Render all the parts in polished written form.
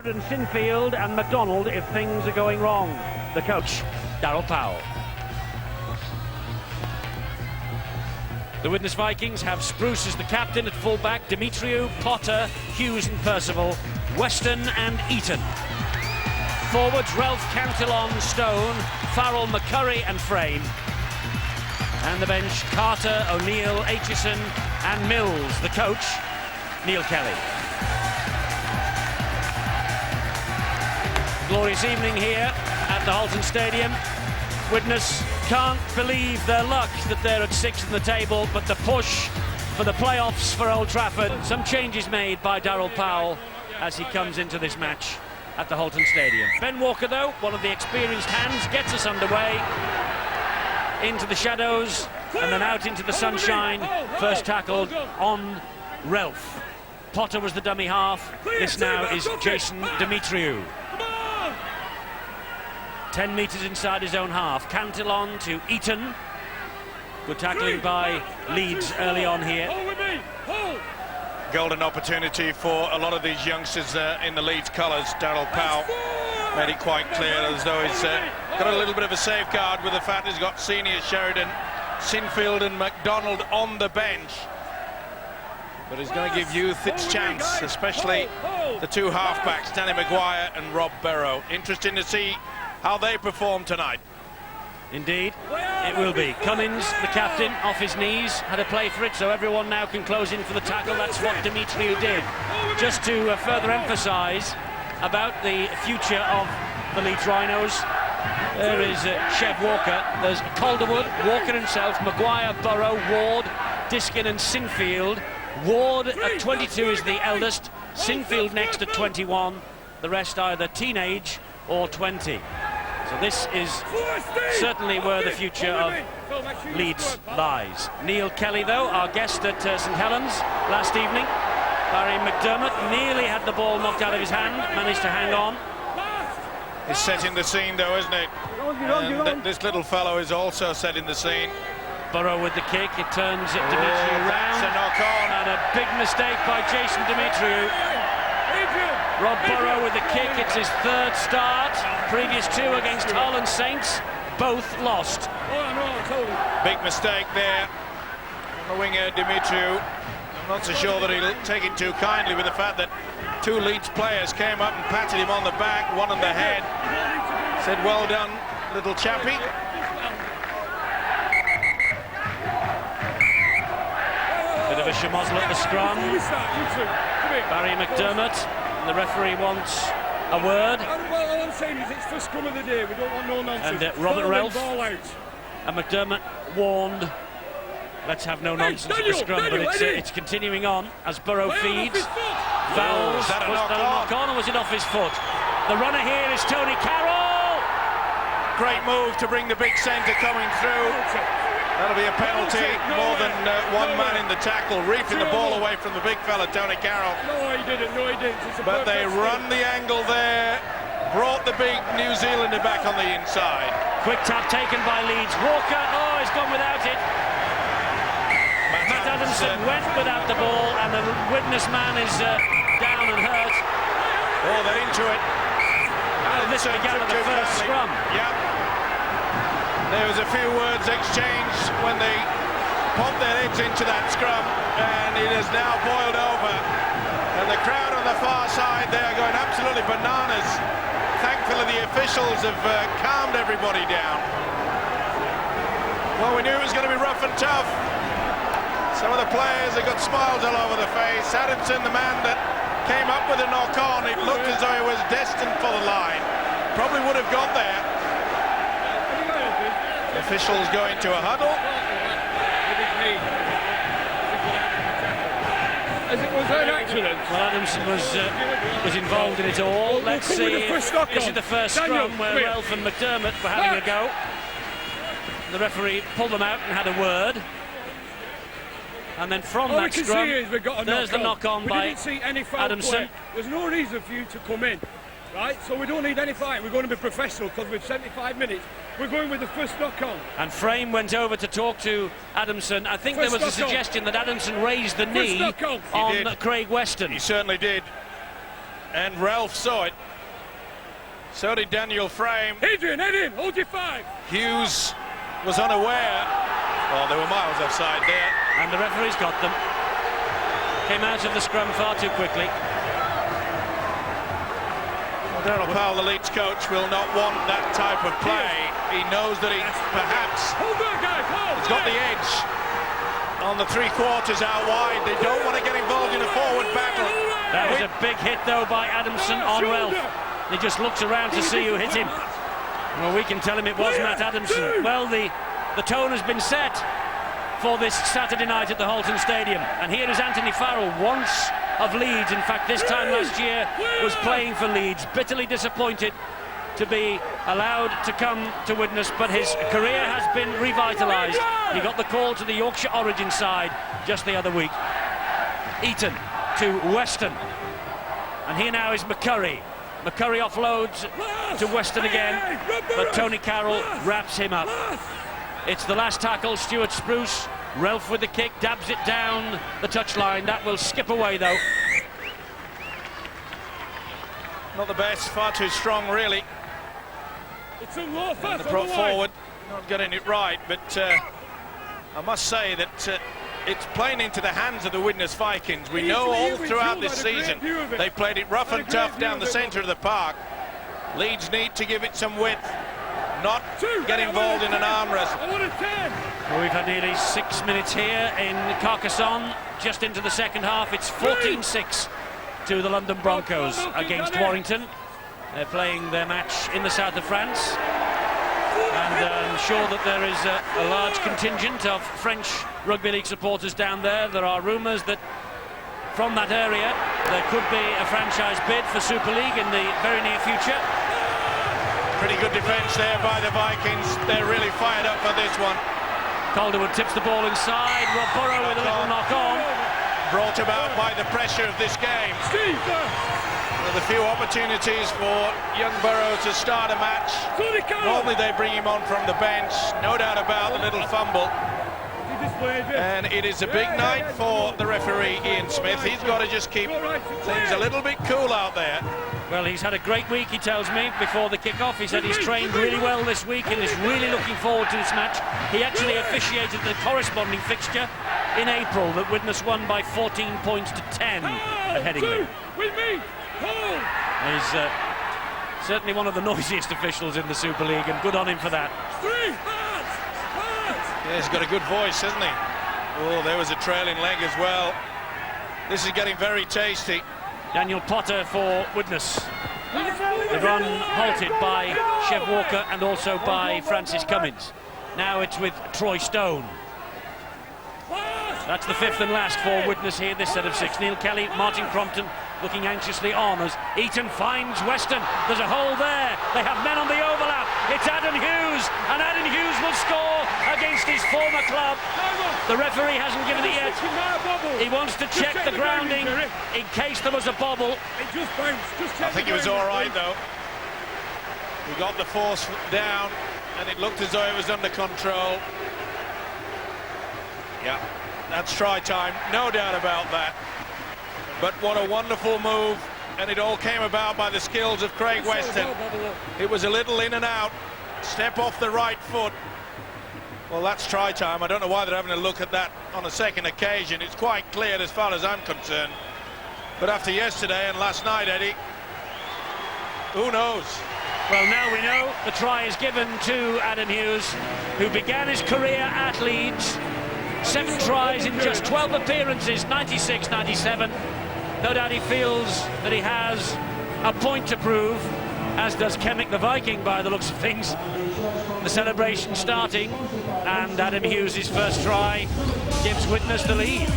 And Sinfield and McDonald if things are going wrong. The coach, Darryl Powell. The Widnes Vikings have Spruce as the captain at fullback, Demetriou, Potter, Hughes and Percival, Weston and Eaton. Forwards, Ralph, Cantillon, Stone, Farrell, McCurry and Frame. And the bench, Carter, O'Neill, Aitchison and Mills. The coach, Neil Kelly. Glorious evening here at the Halton Stadium. Widnes can't believe their luck that they're at 6th in the table, but the push for the playoffs for Old Trafford. Some changes made by Darryl Powell as he comes into this match at the Halton Stadium. Ben Walker, though, one of the experienced hands, gets us underway into the shadows and then out into the sunshine. First tackled on Ralph. Potter was the dummy half. This now is Jason Demetriou. 10 metres inside his own half. Cantillon to Eaton. Good tackling by Leeds early on here. Golden opportunity for a lot of these youngsters in the Leeds colours. Darryl Powell made it quite clear as though he's got a little bit of a safeguard with the fact he's got senior Sheridan, Sinfield and McDonald on the bench. But he's going to give youth its chance, especially the two halfbacks, Danny Maguire and Rob Barrow. Interesting to see how they perform tonight. Indeed, it will be. Cummins, the captain, off his knees, had a play for it, so everyone now can close in for the tackle. That's what Demetriou did. Just to further emphasise about the future of the Leeds Rhinos, there is Chev Walker, there's Calderwood, Walker himself, Maguire, Burrow, Ward, Diskin and Sinfield. Ward at 22 is the eldest, Sinfield next at 21, the rest either teenage or 20. So this is certainly where the future of Leeds lies. Neil Kelly, though, our guest at St Helens last evening. Barry McDermott nearly had the ball knocked out of his hand, managed to hang on. He's setting the scene, though, isn't it? And this little fellow is also setting the scene. Burrow with the kick, it turns it Demetriou round. That's a knock on. And a big mistake by Jason Demetriou. Rob Burrow with the kick, it's his third start. Previous two against Hull and Saints, both lost. Big mistake there on the winger, Demetriou. I'm not so sure that he'll take it too kindly with the fact that two Leeds players came up and patted him on the back, one on the head. Said, well done, little chappie. Bit of a schmozzle at the scrum. Barry McDermott. The referee wants a word. All I'm saying is it's for scrum of the day. We don't want no nonsense. And Robert Ralph and McDermott warned, let's have no nonsense at the scrum, but it's continuing on as Burrow feeds. Fouls. Was that a knock on, or was it off his foot? The runner here is Tony Carroll. Great move to bring the big centre coming through. That'll be a penalty, more than one man in the tackle, reefing the ball away from the big fella, Tony Carroll. No, he didn't. But they run the angle there, brought the big New Zealander back on the inside. Quick tap taken by Leeds. Walker, oh, he's gone without it. Matt Adamson went without the ball, and the Widnes man is down and hurt. Oh, they're into it. And this began at the first scrum. Yep. There was a few words exchanged when they popped their heads into that scrum, and it has now boiled over. And the crowd on the far side, they are going absolutely bananas. Thankfully, the officials have calmed everybody down. Well, we knew it was going to be rough and tough. Some of the players have got smiles all over the face. Adamson, the man that came up with a knock-on, it looked as though he was destined for the line. Probably would have got there. Officials go into a huddle. As it was an accident. Well, Adamson was involved in it all. Let's see. This is the first scrum where Ralph and McDermott were having a go. The referee pulled them out and had a word. And then from that scrum, there's the knock-on by Adamson. There's no reason for you to come in. Right, so we don't need any fight. We're going to be professional because we've 75 minutes. We're going with the first knock-on. And Frame went over to talk to Adamson. I think there was a suggestion that Adamson raised the knee on Craig Weston. He certainly did. And Ralph saw it. So did Daniel Frame. Adrian, head in, hold your 5. Hughes was unaware. Oh, they were miles offside there. And the referee's got them. Came out of the scrum far too quickly. Well, Daryl Powell, the Leeds coach, will not want that type of play. He knows that he perhaps Hold on, guys, hold. has got the edge on the 3/4 out wide. They don't want to get involved in a forward battle. That was a big hit, though, by Adamson on Ralph. He just looks around to see who hit him. Well, we can tell him it was Matt Adamson. Well, the tone has been set for this Saturday night at the Halton Stadium. And here is Anthony Farrell, once of Leeds. In fact, this time last year was playing for Leeds. Bitterly disappointed to be allowed to come to Widnes, but his career has been revitalised. He got the call to the Yorkshire Origin side just the other week. Eton to Weston. And here now is McCurry. McCurry offloads to Weston again, but Tony Carroll wraps him up. It's the last tackle, Stuart Spruce. Ralph with the kick, dabs it down the touchline. That will skip away, though. Not the best, far too strong, really. It's a low fast. The brought forward, not getting it right, but I must say that it's playing into the hands of the Widnes Vikings. We know all throughout this season they played it rough and tough down the centre of the park. Leeds need to give it some width, not get involved in an arm wrestle. Well, we've had nearly 6 minutes here in Carcassonne, just into the second half. It's 14-6 to the London Broncos against Warrington. They're playing their match in the south of France. And I'm sure that there is a large contingent of French rugby league supporters down there. There are rumours that from that area there could be a franchise bid for Super League in the very near future. Pretty good defence there by the Vikings. They're really fired up for this one. Calderwood tips the ball inside. Rob Burrow with a little knock on. Brought about by the pressure of this game. With a few opportunities for young Burrow to start a match. Normally they bring him on from the bench. No doubt about the little fumble. And it is a big night for the referee, Ian Smith. He's got to just keep things a little bit cool out there. Well, he's had a great week, he tells me, before the kick-off. He said he's trained really well this week and is really looking forward to this match. He actually officiated the corresponding fixture in April that Widnes won by 14 points to 10 at Headingley. He's certainly one of the noisiest officials in the Super League, and good on him for that. Yeah, he's got a good voice, hasn't he? Oh, there was a trailing leg as well. This is getting very tasty. Daniel Potter for Widnes. The run halted by Chev Walker and also by Francis Cummins. Now it's with Troy Stone. That's the fifth and last for Widnes here, this set of 6. Neil Kelly, Martin Crompton looking anxiously on as Eton finds Weston. There's a hole there. They have men on the overlap. It's Adam Hughes, and Adam Hughes will score against his former club. The referee hasn't given it yet. He wants to check the grounding in case there was a bobble. I think it was all right, though. We got the force down, and it looked as though it was under control. Yeah, that's try time, no doubt about that. But what a wonderful move, and it all came about by the skills of Craig Weston. It was a little in and out, step off the right foot. Well, that's try time. I don't know why they're having a look at that on a second occasion. It's quite clear as far as I'm concerned. But after yesterday and last night, Eddie, who knows? Well, now we know the try is given to Adam Hughes, who began his career at Leeds. 7 tries in just 12 appearances, 96-97. No doubt he feels that he has a point to prove, as does Kemmick the Viking by the looks of things. The celebration starting, and Adam Hughes' first try gives Widnes the lead.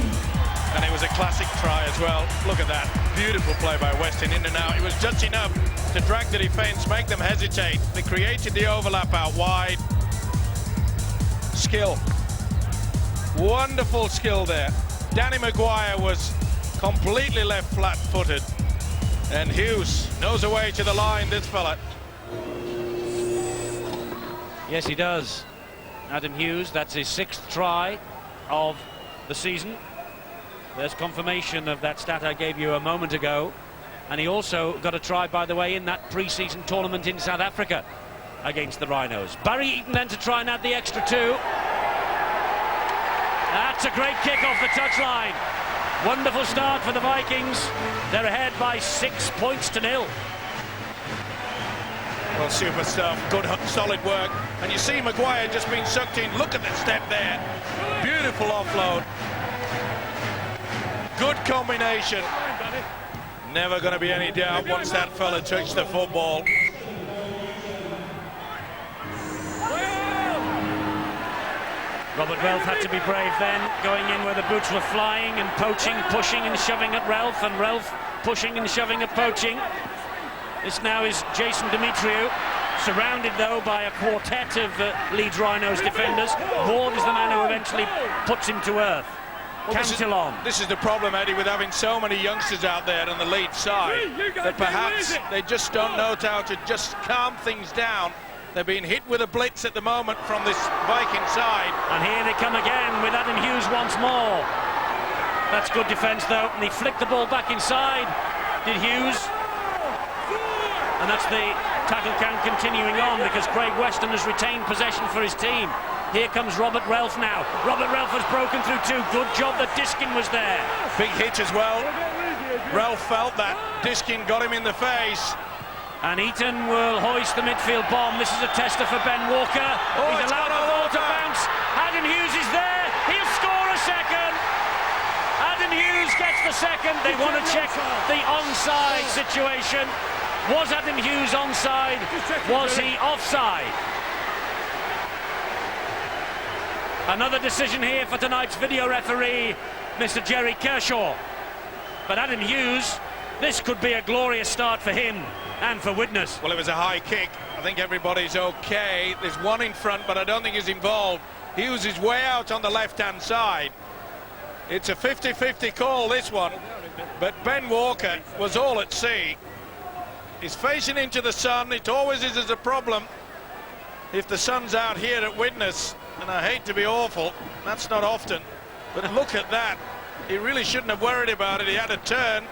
And it was a classic try as well. Look at that. Beautiful play by Weston, in and out. It was just enough to drag the defence, make them hesitate. They created the overlap out wide. Skill. Wonderful skill there. Danny Maguire was completely left flat-footed. And Hughes knows a way to the line, this fella. Yes, he does. Adam Hughes, that's his 6th try of the season. There's confirmation of that stat I gave you a moment ago. And he also got a try, by the way, in that pre-season tournament in South Africa against the Rhinos. Barry Eaton then to try and add the extra 2. That's a great kick off the touchline. Wonderful start for the Vikings. They're ahead by 6 points to 0. Well, super stuff, good solid work. And you see Maguire just being sucked in. Look at the step there. Beautiful offload. Good combination. Never going to be any doubt once that fella touched the football. Robert Relf had to be brave then, going in where the boots were flying and poaching, pushing and shoving at Relf, and Relf pushing and shoving at poaching. This now is Jason Demetriou, surrounded though by a quartet of Leeds Rhinos defenders. Ward is the man who eventually puts him to earth. Well, this is the problem, Eddie, with having so many youngsters out there on the Leeds side, that perhaps they just don't know how to just calm things down. They're being hit with a blitz at the moment from this Viking side. And here they come again with Adam Hughes once more. That's good defence though, and he flicked the ball back inside, did Hughes. And that's the tackle count continuing on because Craig Weston has retained possession for his team. Here comes Robert Relf now. Robert Relf has broken through 2. Good job that Diskin was there. Big hit as well. Relf felt that. Diskin got him in the face. And Eaton will hoist the midfield bomb. This is a tester for Ben Walker. He's allowed the ball to bounce. Adam Hughes is there. He'll score a second. Adam Hughes gets the second. They want to check the onside situation. Was Adam Hughes onside? Was he offside? Another decision here for tonight's video referee, Mr. Jerry Kershaw. But Adam Hughes, this could be a glorious start for him and for Widnes. Well, it was a high kick. I think everybody's okay. There's one in front, but I don't think he's involved. Hughes is way out on the left-hand side. It's a 50-50 call, this one. But Ben Walker was all at sea. He's facing into the sun. It always is a problem if the sun's out here at Widnes. And I hate to be awful, that's not often. But look at that. He really shouldn't have worried about it. He had a turn,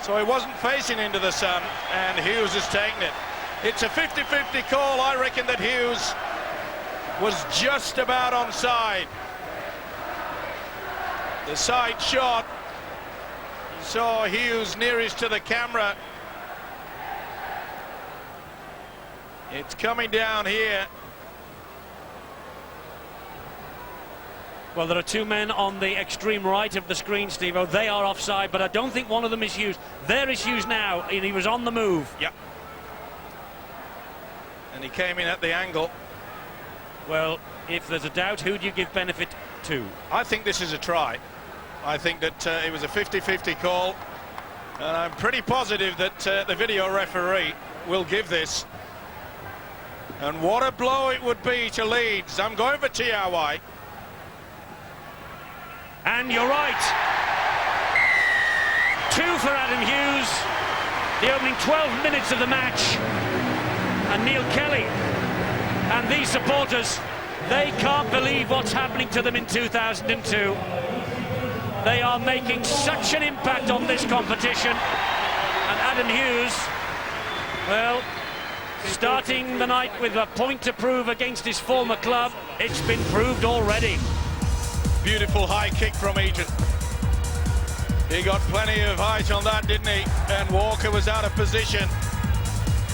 so he wasn't facing into the sun, and Hughes has taken it. It's a 50-50 call. I reckon that Hughes was just about onside. The side shot saw Hughes nearest to the camera. It's coming down here. Well, there are 2 men on the extreme right of the screen, Steve-O. They are offside, but I don't think one of them is Hughes. There is Hughes now, and he was on the move. Yep. And he came in at the angle. Well, if there's a doubt, who do you give benefit to? I think this is a try. I think that it was a 50-50 call. And I'm pretty positive that the video referee will give this. And what a blow it would be to Leeds. I'm going for TRY. And you're right. 2 for Adam Hughes. The opening 12 minutes of the match. And Neil Kelly and these supporters, they can't believe what's happening to them in 2002. They are making such an impact on this competition. And Adam Hughes, well, starting the night with a point to prove against his former club. It's been proved already. Beautiful high kick from Eaton. He got plenty of height on that, didn't he? And Walker was out of position.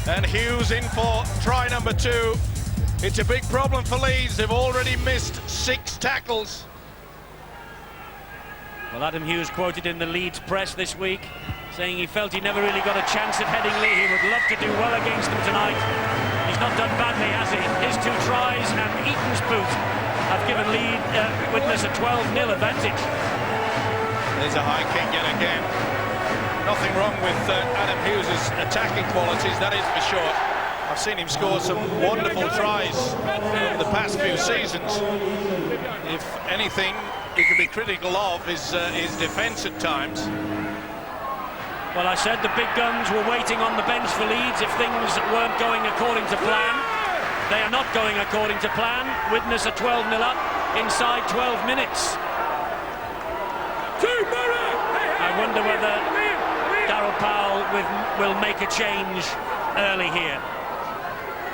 And Hughes in for try number 2. It's a big problem for Leeds. They've already missed 6 tackles. Well, Adam Hughes quoted in the Leeds press this week, saying he felt he never really got a chance at Headingley. He would love to do well against them tonight. He's not done badly, has he? His 2 tries and Eaton's boot have given Widnes a 12-0 advantage. There's a high kick yet again. Nothing wrong with Adam Hughes' attacking qualities, that is for sure. I've seen him score some wonderful tries over the past few seasons. If anything you can be critical of his defence at times. Well, I said the big guns were waiting on the bench for Leeds if things weren't going according to plan. They are not going according to plan. Widnes are 12-0 up inside 12 minutes. I wonder whether Darryl Powell will make a change early here.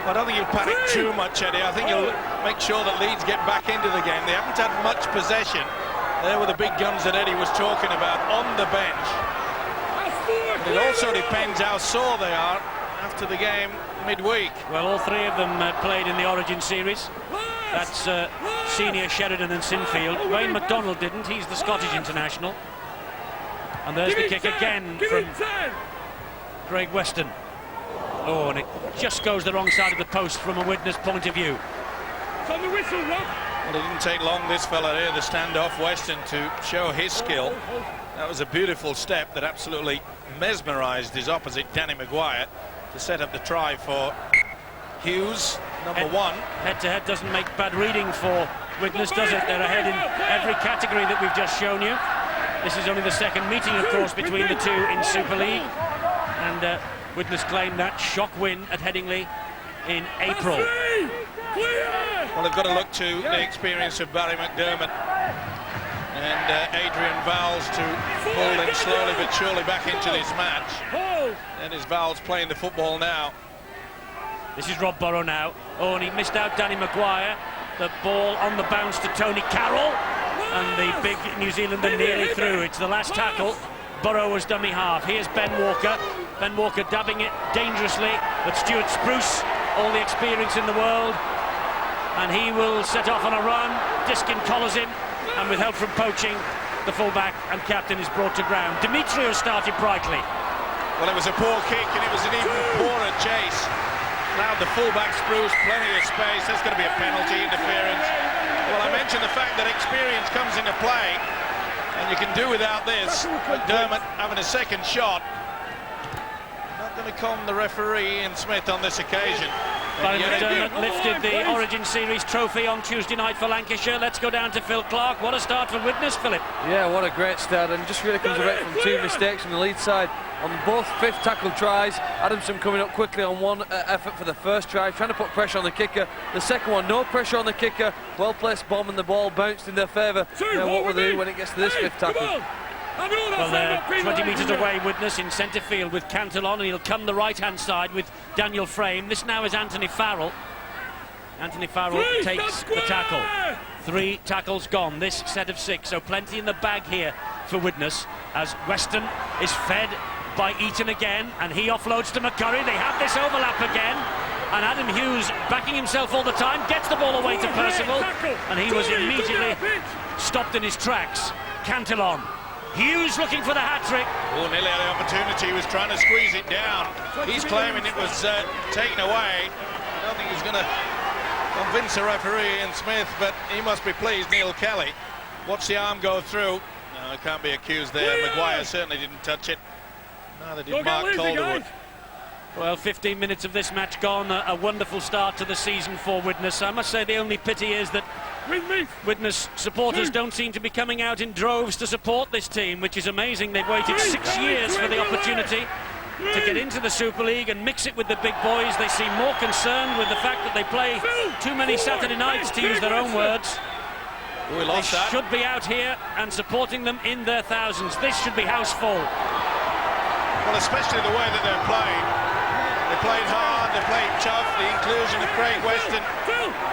I don't think he'll panic too much, Eddie. I think he'll make sure that Leeds get back into the game. They haven't had much possession. There were the big guns that Eddie was talking about on the bench. But it also depends how sore they are after the game midweek. Well, all three of them played in the Origin series. That's senior Sheridan and Sinfield. Wayne McDonald didn't. He's the Scottish international. And there's the kick again from Craig Weston. Oh, and it just goes the wrong side of the post from a Widnes point of view. It's on the whistle, Rob. Well, it didn't take long, this fella here, the standoff Weston, to show his skill. That was a beautiful step that absolutely mesmerised his opposite, Danny Maguire, to set up the try for Hughes, number one. Head-to-head doesn't make bad reading for Widnes, does it? They're ahead in every category that we've just shown you. This is only the second meeting, of course, between the two in Super League. And Widnes claimed that shock win at Headingley in April. Well, they've got to look to the experience of Barry McDermott and Adrian Vowles to pull them slowly but surely back into this match. And is Vowles playing the football now? This is Rob Burrow now. Oh, and he missed out Danny Maguire. The ball on the bounce to Tony Carroll. And the big New Zealander nearly through. It's the last tackle. Burrow was dummy half. Here's Ben Walker. Ben Walker dabbing it dangerously. But Stuart Spruce, all the experience in the world. And he will set off on a run. Diskin collars him. And with help from Poaching, the fullback and captain is brought to ground. Demetriou started brightly. Well, it was a poor kick and it was an even poorer chase. Now the fullback Spruce, plenty of space. There's going to be a penalty, interference. Well, I mentioned the fact that experience comes into play, and you can do without this. McDermott having a second shot. Not going to calm the referee Ian Smith on this occasion. Barry McDermott lifted the Origin Series trophy on Tuesday night for Lancashire. Let's go down to Phil Clark. What a start for Widnes, Philip. Yeah, what a great start, and just really comes away from two mistakes from the Leeds side on both fifth tackle tries. Adamson coming up quickly on one effort for the first try, trying to put pressure on the kicker. The second one, no pressure on the kicker. Well placed bomb, and the ball bounced in their favour. What will they do when it gets to this fifth tackle? Well, they're 20 metres away, Widnes in centre field with Cantillon, and he'll come the right-hand side with Daniel Frame. This now is Anthony Farrell. Anthony Farrell takes the tackle. 3 tackles gone, this set of 6, so plenty in the bag here for Widnes as Weston is fed by Eaton again, and he offloads to McCurry. They have this overlap again, and Adam Hughes backing himself all the time, gets the ball away to Percival, and he was immediately stopped in his tracks. Cantillon. Hughes looking for the hat-trick. Oh, nearly had the opportunity. He was trying to squeeze it down. He's claiming it was taken away. I don't think he's going to convince the referee, Ian Smith, but he must be pleased, Neil Kelly. Watch the arm go through. No, can't be accused there. Maguire certainly didn't touch it. Neither did Mark Calderwood. Well, 15 minutes of this match gone. A wonderful start to the season for Widnes. I must say the only pity is that Widnes supporters don't seem to be coming out in droves to support this team, which is amazing. They've waited 6 years for the opportunity to get into the Super League and mix it with the big boys. They seem more concerned with the fact that they play too many Saturday nights, to use their own words. We lost that. Should be out here and supporting them in their thousands. This should be house full. Well, especially the way that they're playing. They played hard, they played tough. The inclusion of Craig Weston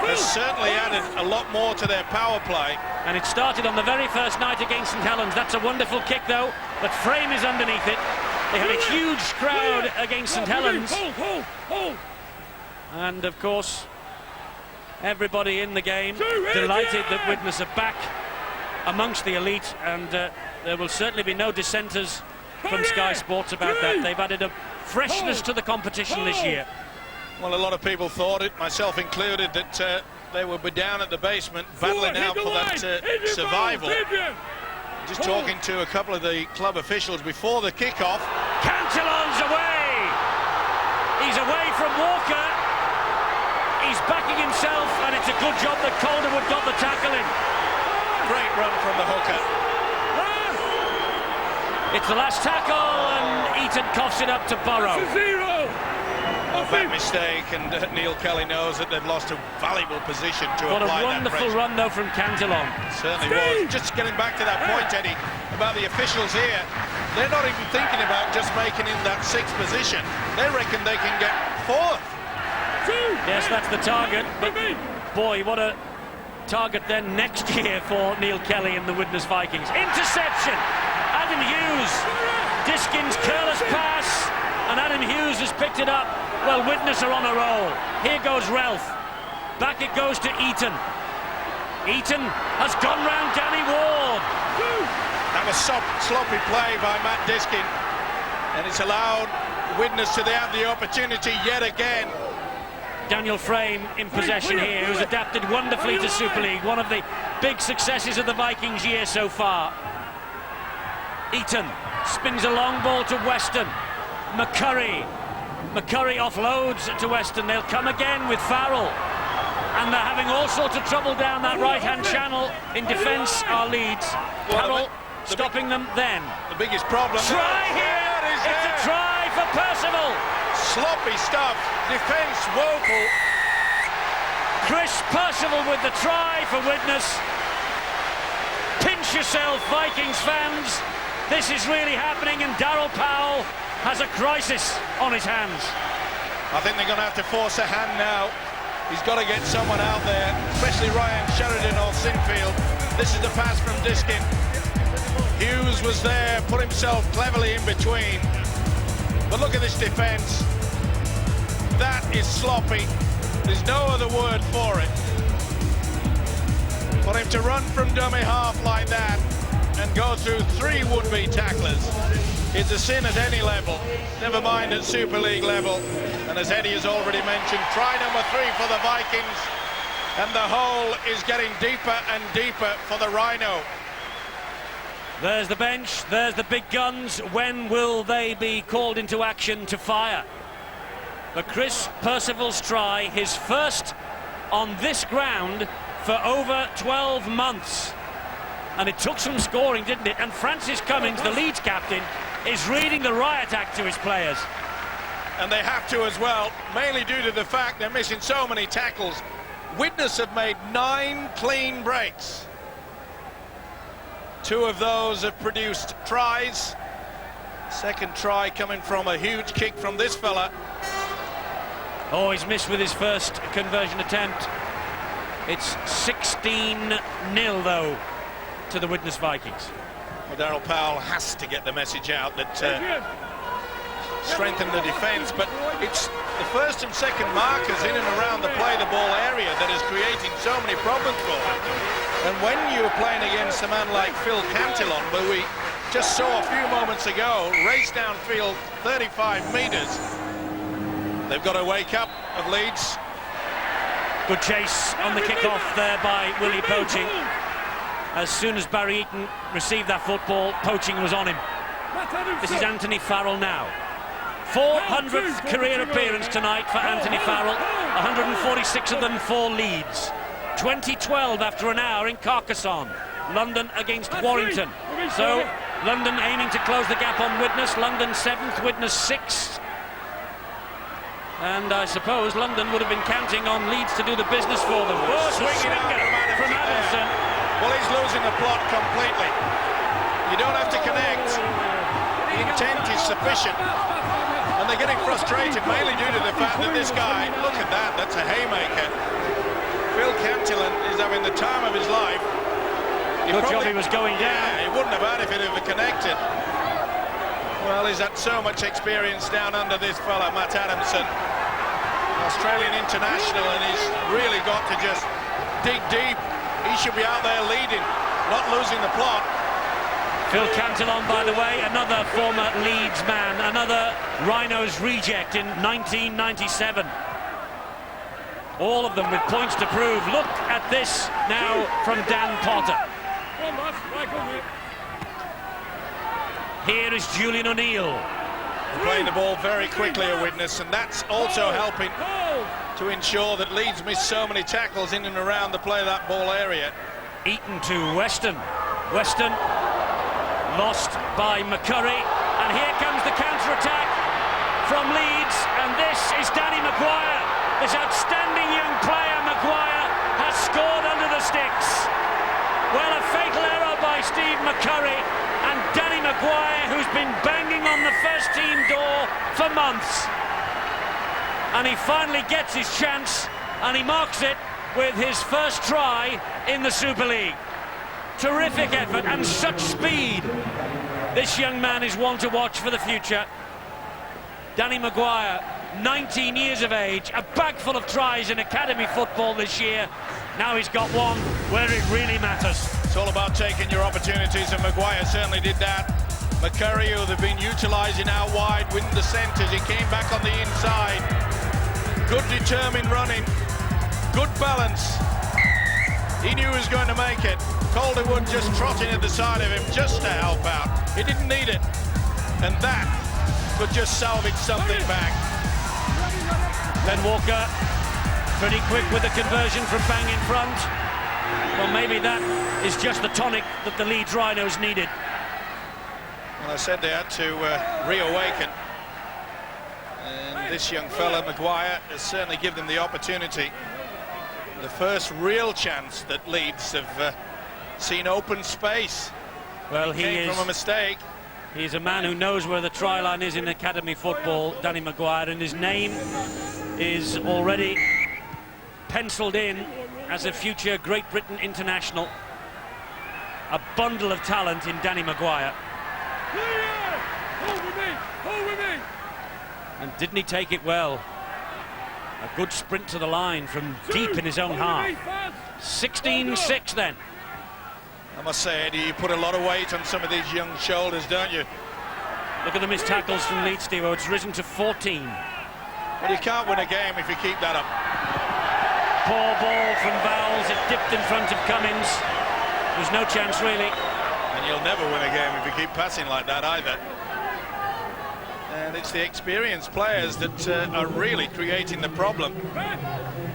has certainly added a lot more to their power play. And it started on the very first night against St Helens. That's a wonderful kick, though, but Frame is underneath it. They had a huge crowd against St Helens. And, of course, everybody in the game delighted that Widnes are back amongst the elite, and there will certainly be no dissenters from Sky Sports about that. They've added a freshness to the competition this year. Well, a lot of people thought it, myself included, that they would be down at the basement battling out for that survival. Just talking to a couple of the club officials before the kick-off. Cantillon's away! He's away from Walker. He's backing himself, and it's a good job that Calderwood got the tackle in. Great run from the hooker. It's the last tackle, and Eaton coughs it up to Burrow. A bad mistake, and Neil Kelly knows that they've lost a valuable position to apply that pressure. What a wonderful run, though, from Cantillon. Certainly was. Just getting back to that point, Eddie, about the officials here. they're not even thinking about just making him that 6th position. They reckon they can get 4th. Yes, that's the target. But boy, what a target then next year for Neil Kelly and the Widnes Vikings. Interception. Adam Hughes. Diskin's careless pass, and Adam Hughes has picked it up. Well, Widnes are on a roll. Here goes Ralph. Back it goes to Eaton. Eaton has gone round Danny Ward. That was sloppy play by Matt Diskin, and it's allowed Widnes to have the opportunity yet again. Daniel Frame in possession here, who's adapted wonderfully to Super League, one of the big successes of the Vikings year so far. Eaton spins a long ball to Weston. McCurry offloads to Weston. They'll come again with Farrell, and they're having all sorts of trouble down that right-hand channel in defence. Our Leeds. Farrell stopping them then. The biggest problem. Try here! It's a try for Percival. Sloppy stuff. Defence woeful. Chris Percival with the try for Widnes. Pinch yourself, Vikings fans. This is really happening, and Darryl Powell has a crisis on his hands. I think they're going to have to force a hand now. He's got to get someone out there, especially Ryan Sheridan or Sinfield. This is the pass from Diskin. Hughes was there, put himself cleverly in between. But look at this defence. That is sloppy. There's no other word for it. For him to run from dummy half like that and go through 3 would-be tacklers is a sin at any level, never mind at Super League level. And as Eddie has already mentioned, try number 3 for the Vikings, and the hole is getting deeper and deeper for the Rhino. There's the bench, there's the big guns. When will they be called into action to fire? But Chris Percival's try, his first on this ground for over 12 months. And it took some scoring, didn't it? And Francis Cummins, the Leeds captain, is reading the riot act to his players. And they have to as well, mainly due to the fact they're missing so many tackles. Widnes have made 9 clean breaks. 2 of those have produced tries. Second try coming from a huge kick from this fella. Oh, he's missed with his first conversion attempt. It's 16-0 though to the Widnes Vikings. Well, Darryl Powell has to get the message out that strengthen the defence, but it's the first and second markers in and around the play the ball area that is creating so many problems for them. And when you are playing against a man like Phil Cantillon, who we just saw a few moments ago race downfield 35 metres, they've got to wake up of Leeds. Good chase on the kick-off there by Willie Poaching. As soon as Barry Eaton received that football, Poaching was on him. This is Anthony Farrell now. 400th career appearance tonight for Anthony Farrell, 146 of them for Leeds. 2012 after an hour in Carcassonne. London against Warrington. So London aiming to close the gap on Widnes. London 7th, Widnes 6th. And I suppose London would have been counting on Leeds to do the business for them. Oh, swinging out from Adamson. Well, he's losing the plot completely. You don't have to connect. The intent is sufficient. And they're getting frustrated mainly due to the fact that this guy, look at that, that's a haymaker. Phil Cantillon is having the time of his life. Good job he was going down. Yeah, he wouldn't have had if it ever connected. Well, he's had so much experience down under this fella, Matt Adamson. Australian international, and he's really got to just dig deep. He should be out there leading, not losing the plot. Phil Cantillon, by the way, another former Leeds man, another Rhinos reject in 1997. All of them with points to prove. Look at this now from Dan Potter. Here is Julian O'Neill. Playing the ball very quickly at Widnes, and that's also helping to ensure that Leeds miss so many tackles in and around the play of that ball area. Eaton to Weston. Weston lost by McCurry, and here comes the counter-attack from Leeds, and this is Danny Maguire. This outstanding young player, Maguire, has scored under the sticks. Well, a fatal error by Steve McCurry, and Danny Maguire, who's been team door for months. And he finally gets his chance, and he marks it with his first try in the Super League. Terrific effort and such speed. This young man is one to watch for the future. Danny Maguire, 19 years of age, a bag full of tries in academy football this year. Now he's got one where it really matters. It's all about taking your opportunities, and Maguire certainly did that. McCurry, who they've been utilising out wide, winning the centres, he came back on the inside. Good determined running, good balance. He knew he was going to make it. Calderwood just trotting at the side of him just to help out. He didn't need it, and that could just salvage something back. Ben Walker, pretty quick with the conversion from bang in front. Well, maybe that is just the tonic that the Leeds Rhinos needed. Well, I said they had to reawaken. And this young fella, Maguire, has certainly given them the opportunity. The first real chance that Leeds have seen open space. Well, he came from a mistake. He's a man who knows where the try line is in academy football, Danny Maguire, and his name is already penciled in as a future Great Britain international. A bundle of talent in Danny Maguire. And didn't he take it well? A good sprint to the line from deep in his own half. 16-6 then. I must say, Eddie, you put a lot of weight on some of these young shoulders, don't you? Look at the missed tackles from Leeds, Steve. It's risen to 14. Well, you can't win a game if you keep that up. Poor ball from Vowles. It dipped in front of Cummins. There's no chance, really. And you'll never win a game if you keep passing like that either. And it's the experienced players that are really creating the problem.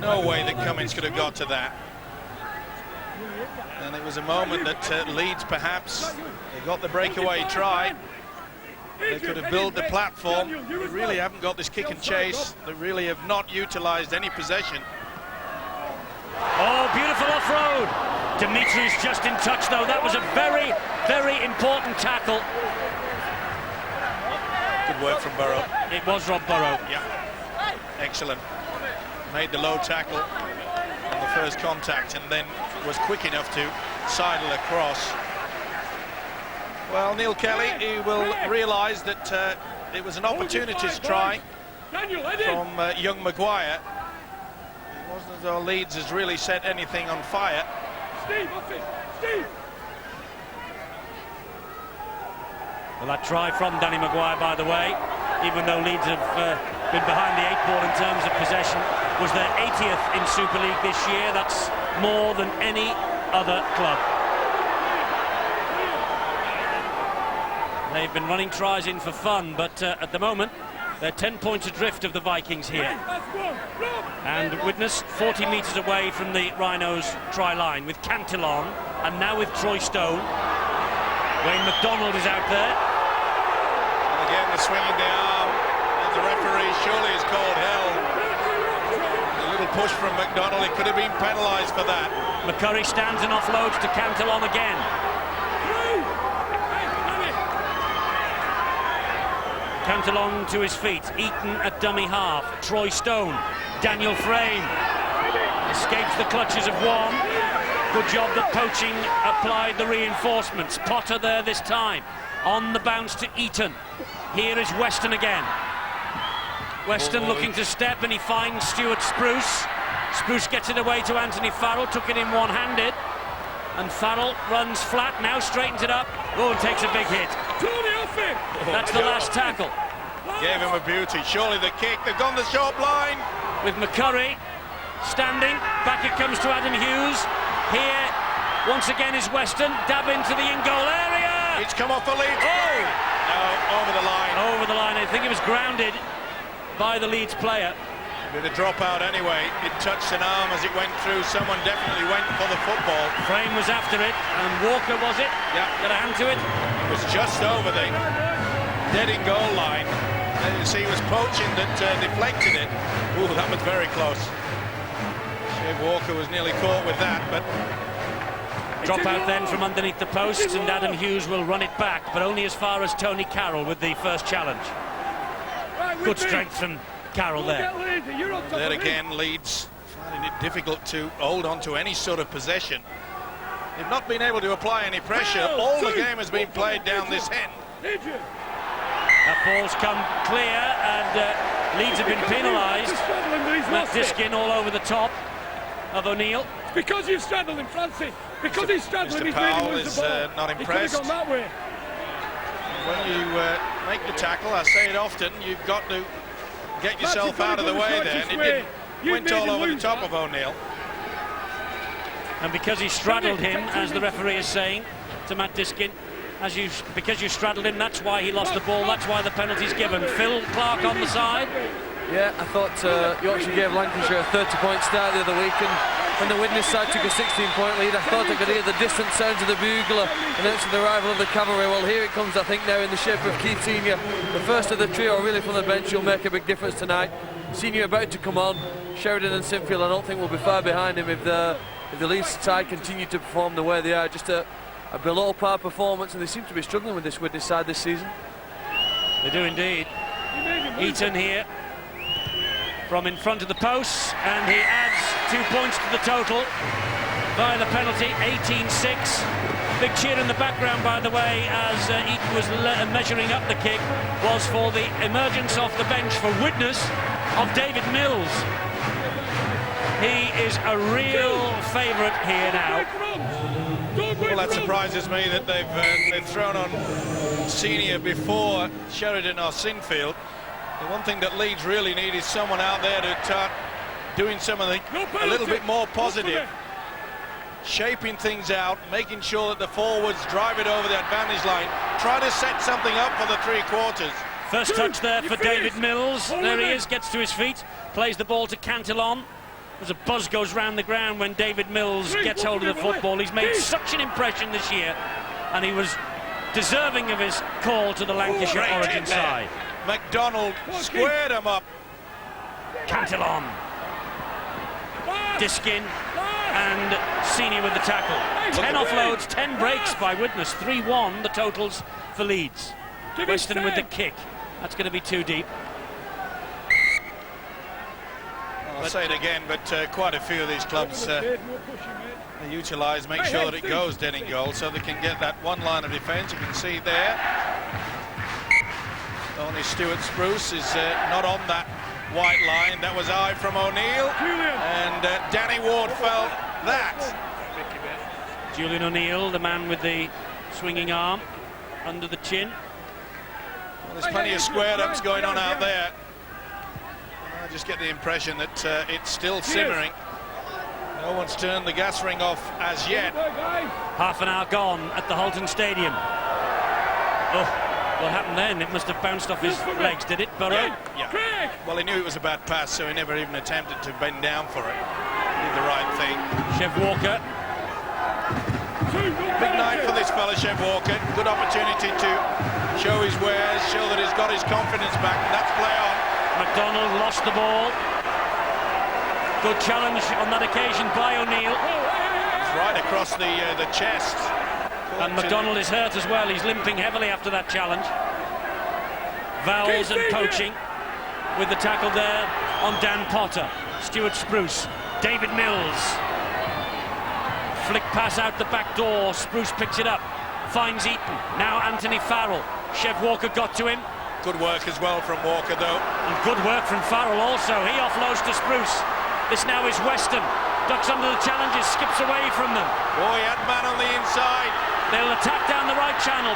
No way that Cummins could have got to that. And it was a moment that Leeds, perhaps, they got the breakaway try. They could have built the platform. They really haven't got this kick and chase. They really have not utilised any possession. Oh, beautiful off-road. Dimitri's just in touch, though. That was a very, very important tackle. Good work from Burrow. It was Rob Burrow. Yeah, excellent. Made the low tackle on the first contact and then was quick enough to sidle across. Well, Neil Kelly, he will realise that it was an opportunist try from young Maguire. It wasn't as though Leeds has really set anything on fire. Steve, Steve! Well, that try from Danny Maguire, by the way, even though Leeds have been behind the 8 ball in terms of possession, was their 80th in Super League this year. That's more than any other club. They've been running tries in for fun, but at the moment, they're 10 points adrift of the Vikings here. And Widnes 40 metres away from the Rhinos' try line with Cantillon, and now with Troy Stone. Wayne McDonald is out there. And again, the swinging the arm, and the referee surely is called held. A little push from McDonald, he could have been penalised for that. McCurry stands and offloads to Cantillon again. Cantillon to his feet, Eaton at dummy half, Troy Stone, Daniel Frame escapes the clutches of one. Good job that Poaching applied the reinforcements. Potter there this time, on the bounce to Eaton. Here is Weston again. Weston looking to step, and he finds Stuart Spruce. Spruce gets it away to Anthony Farrell, took it in one-handed, and Farrell runs flat, now straightens it up, and takes a big hit. That's the last tackle. Gave him a beauty. Surely the kick. They've gone the short line. With McCurry standing. Back it comes to Adam Hughes. Here, once again, is Weston. Dab into the in-goal area. It's come off the Leeds. Oh! No, over the line. Over the line. I think it was grounded by the Leeds player. With a dropout anyway. It touched an arm as it went through. Someone definitely went for the football. Frame was after it, and Walker, was it? Yeah. Got a hand to it. It was just over the dead in goal line. And you see it was Poaching that deflected it. Ooh, that was very close. Shave Walker was nearly caught with that, but... Drop out then from underneath the posts, and Adam Hughes will run it back, but only as far as Tony Carroll with the first challenge. Good strength from Carroll there. There again, Leeds finding it difficult to hold on to any sort of possession. They've not been able to apply any pressure. All the game has been played down this end. That ball's come clear, and Leeds have been penalised. Matt Diskin all over the top of O'Neill. Because you've straddled him, Francis. Because he's straddling, he's Powell made him lose the ball. not impressed. He could have gone that way. When you make the tackle, I say it often, you've got to get yourself out of the way there. And it didn't. Went all over the top of O'Neill. And because he straddled him, as the referee is saying to Matt Diskin, because you straddled him, that's why he lost the ball, that's why the penalty's given. Phil Clark on the side. Yeah, I thought Yorkshire gave Lancashire a 30-point start the other week, and when the Widnes side took a 16-point lead, I thought I could hear the distant sounds of the bugler announcing the arrival of the cavalry. Well, here it comes, I think, now in the shape of Keith Senior. The first of the trio, really, from the bench, will make a big difference tonight. Senior about to come on. Sheridan and Sinfield, I don't think, will be far behind him if the Leeds side continue to perform the way they are. Just a below-par performance, and they seem to be struggling with this Widnes side this season. They do indeed. Eaton here from in front of the posts, and he adds 2 points to the total via the penalty, 18-6. Big cheer in the background, by the way, as Eaton was measuring up the kick, was for the emergence off the bench for Widnes of David Mills. He is a real favourite here now. Well, that surprises me that they've thrown on Senior before Sheridan or Sinfield. The one thing that Leeds really need is someone out there to start doing something a little bit more positive, shaping things out, making sure that the forwards drive it over the advantage line, try to set something up for the three quarters. First touch there for David Mills. There he is, gets to his feet, plays the ball to Cantillon. There's a buzz goes round the ground when David Mills gets hold of the football. He's made such an impression this year, and he was deserving of his call to the Lancashire origin side. MacDonald squared him up. Cantillon, Diskin and Senior with the tackle. 10 offloads, 10 breaks by Widnes, 3-1 the totals for Leeds. Weston with the kick. That's going to be too deep. I'll say it again, but quite a few of these clubs they utilise, make sure that it goes dead in goal, so they can get that one line of defence. You can see there, only Stuart Spruce is not on that white line. That was eye from O'Neill, and Danny Ward felt that. Julian O'Neill, the man with the swinging arm under the chin. Well, there's plenty of square-ups going on out there. I just get the impression that it's still simmering. No one's turned the gas ring off as yet. Half an hour gone at the Halton Stadium. Oh, what happened then? It must have bounced off his legs, did it, Burrow? Yeah. Well, he knew it was a bad pass, so he never even attempted to bend down for it. He did the right thing. Chev Walker. Big night for this fella, Chev Walker. Good opportunity to show his wares, show that he's got his confidence back, and that's play on. MacDonald lost the ball. Good challenge on that occasion by O'Neill. It's right across the chest. And MacDonald is hurt as well. He's limping heavily after that challenge. Vowles and poaching with the tackle there on Dan Potter. Stuart Spruce. David Mills. Flick pass out the back door. Spruce picks it up. Finds Eaton. Now Anthony Farrell. Chev Walker got to him. Good work as well from Walker, though. And good work from Farrell also. He offloads to Spruce. This now is Weston. Ducks under the challenges, skips away from them. Oh, he had man on the inside. They'll attack down the right channel.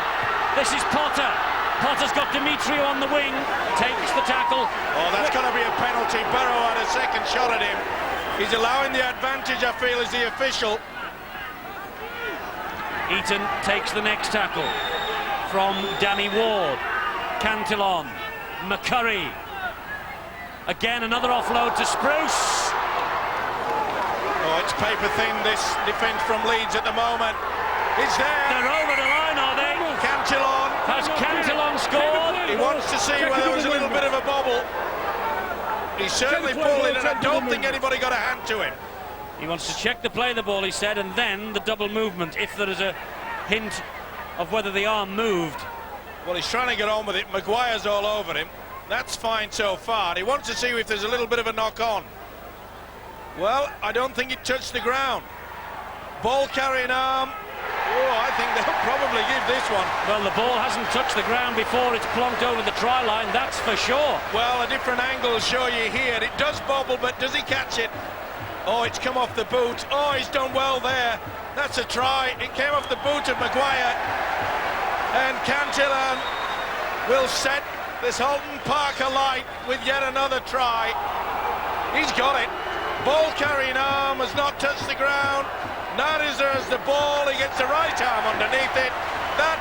This is Potter. Potter's got Demetrio on the wing. Takes the tackle. Oh, that's going to be a penalty. Burrow had a second shot at him. He's allowing the advantage, I feel, as the official. Eaton takes the next tackle from Danny Ward. Cantillon, McCurry. Again, another offload to Spruce. Oh, it's paper thin, this defence from Leeds at the moment. It's there. They're over the line, are they? Cantillon. Has Cantillon scored? He wants to see whether there was a little bit of a bobble. He certainly pulled it, and I don't think anybody got a hand to him. He wants to check the play of the ball, he said, and then the double movement, if there is a hint of whether the arm moved. Well, he's trying to get on with it. Maguire's all over him. That's fine so far. He wants to see if there's a little bit of a knock-on. Well, I don't think it touched the ground. Ball carrying arm. Oh, I think they'll probably give this one. Well, the ball hasn't touched the ground before it's plonked over the try line, that's for sure. Well, a different angle will show you here. It does bobble, but does he catch it? Oh, it's come off the boot. Oh, he's done well there. That's a try. It came off the boot of Maguire. And Cantillon will set this Holton Park alight with yet another try. He's got it. Ball carrying arm has not touched the ground. Now deserves the ball. He gets the right arm underneath it. That,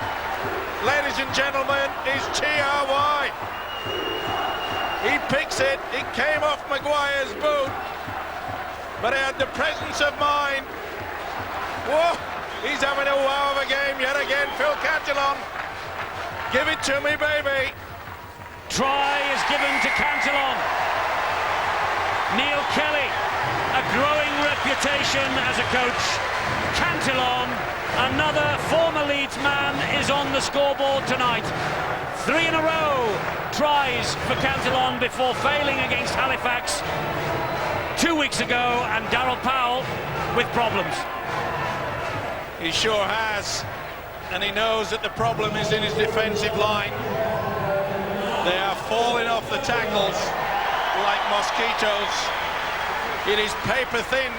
ladies and gentlemen, is TRY. He picks it. It came off Maguire's boot, but he had the presence of mind. Whoa! He's having a wow of a game yet again. Phil Cantillon. Give it to me, baby. Try is given to Cantillon. Neil Kelly, a growing reputation as a coach. Cantillon, another former Leeds man, is on the scoreboard tonight. 3 in a row tries for Cantillon before failing against Halifax 2 weeks ago, and Darryl Powell with problems. He sure has, and he knows that the problem is in his defensive line. They are falling off the tackles like mosquitoes. It is paper thin,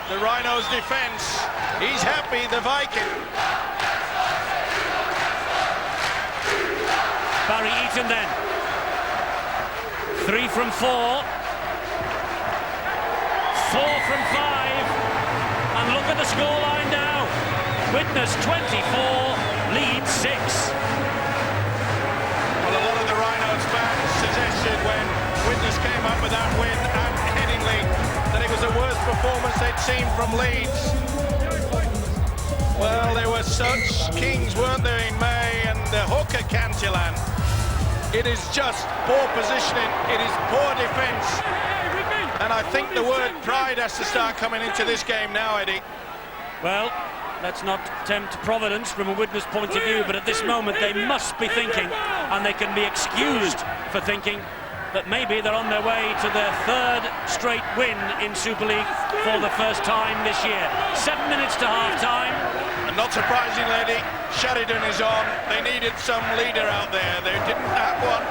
the Rhinos' defence. He's happy, the Viking. Barry Eaton then. 3 from 4. 4 from 5. And look at the scoreline now. Widnes 24, Leeds 6. Well, a lot of the Rhinos fans suggested when Widnes came up with that win at Headingley that it was the worst performance they'd seen from Leeds. Well, they were such kings, weren't they, in May, and the hooker Cantillon. It is just poor positioning, it is poor defence, and I think the word pride has to start coming into this game now, Eddie. Well, let's not tempt Providence from a Widnes point of view, but at this moment they must be thinking, and they can be excused for thinking, that maybe they're on their way to their 3rd straight win in Super League for the first time this year. 7 minutes to half-time. And not surprisingly, Eddie, Sheridan is on. They needed some leader out there. They didn't have one.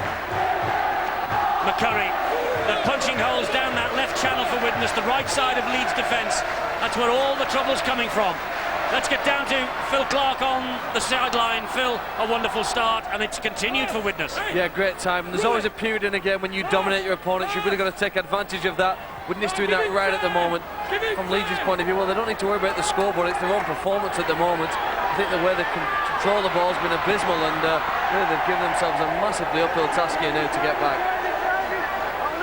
McCurry, they're punching holes down that left channel for Widnes, the right side of Leeds' defence. That's where all the trouble's coming from. Let's get down to Phil Clark on the sideline. Phil, a wonderful start, and it's continued for Widnes. Yeah, great time. And there's always a period in a game when you dominate your opponents. You've really got to take advantage of that. Widnes doing that right at the moment. From Leeds' point of view, well, they don't need to worry about the scoreboard. It's their own performance at the moment. I think the way they can control the ball has been abysmal, and really they've given themselves a massively uphill task here now to get back.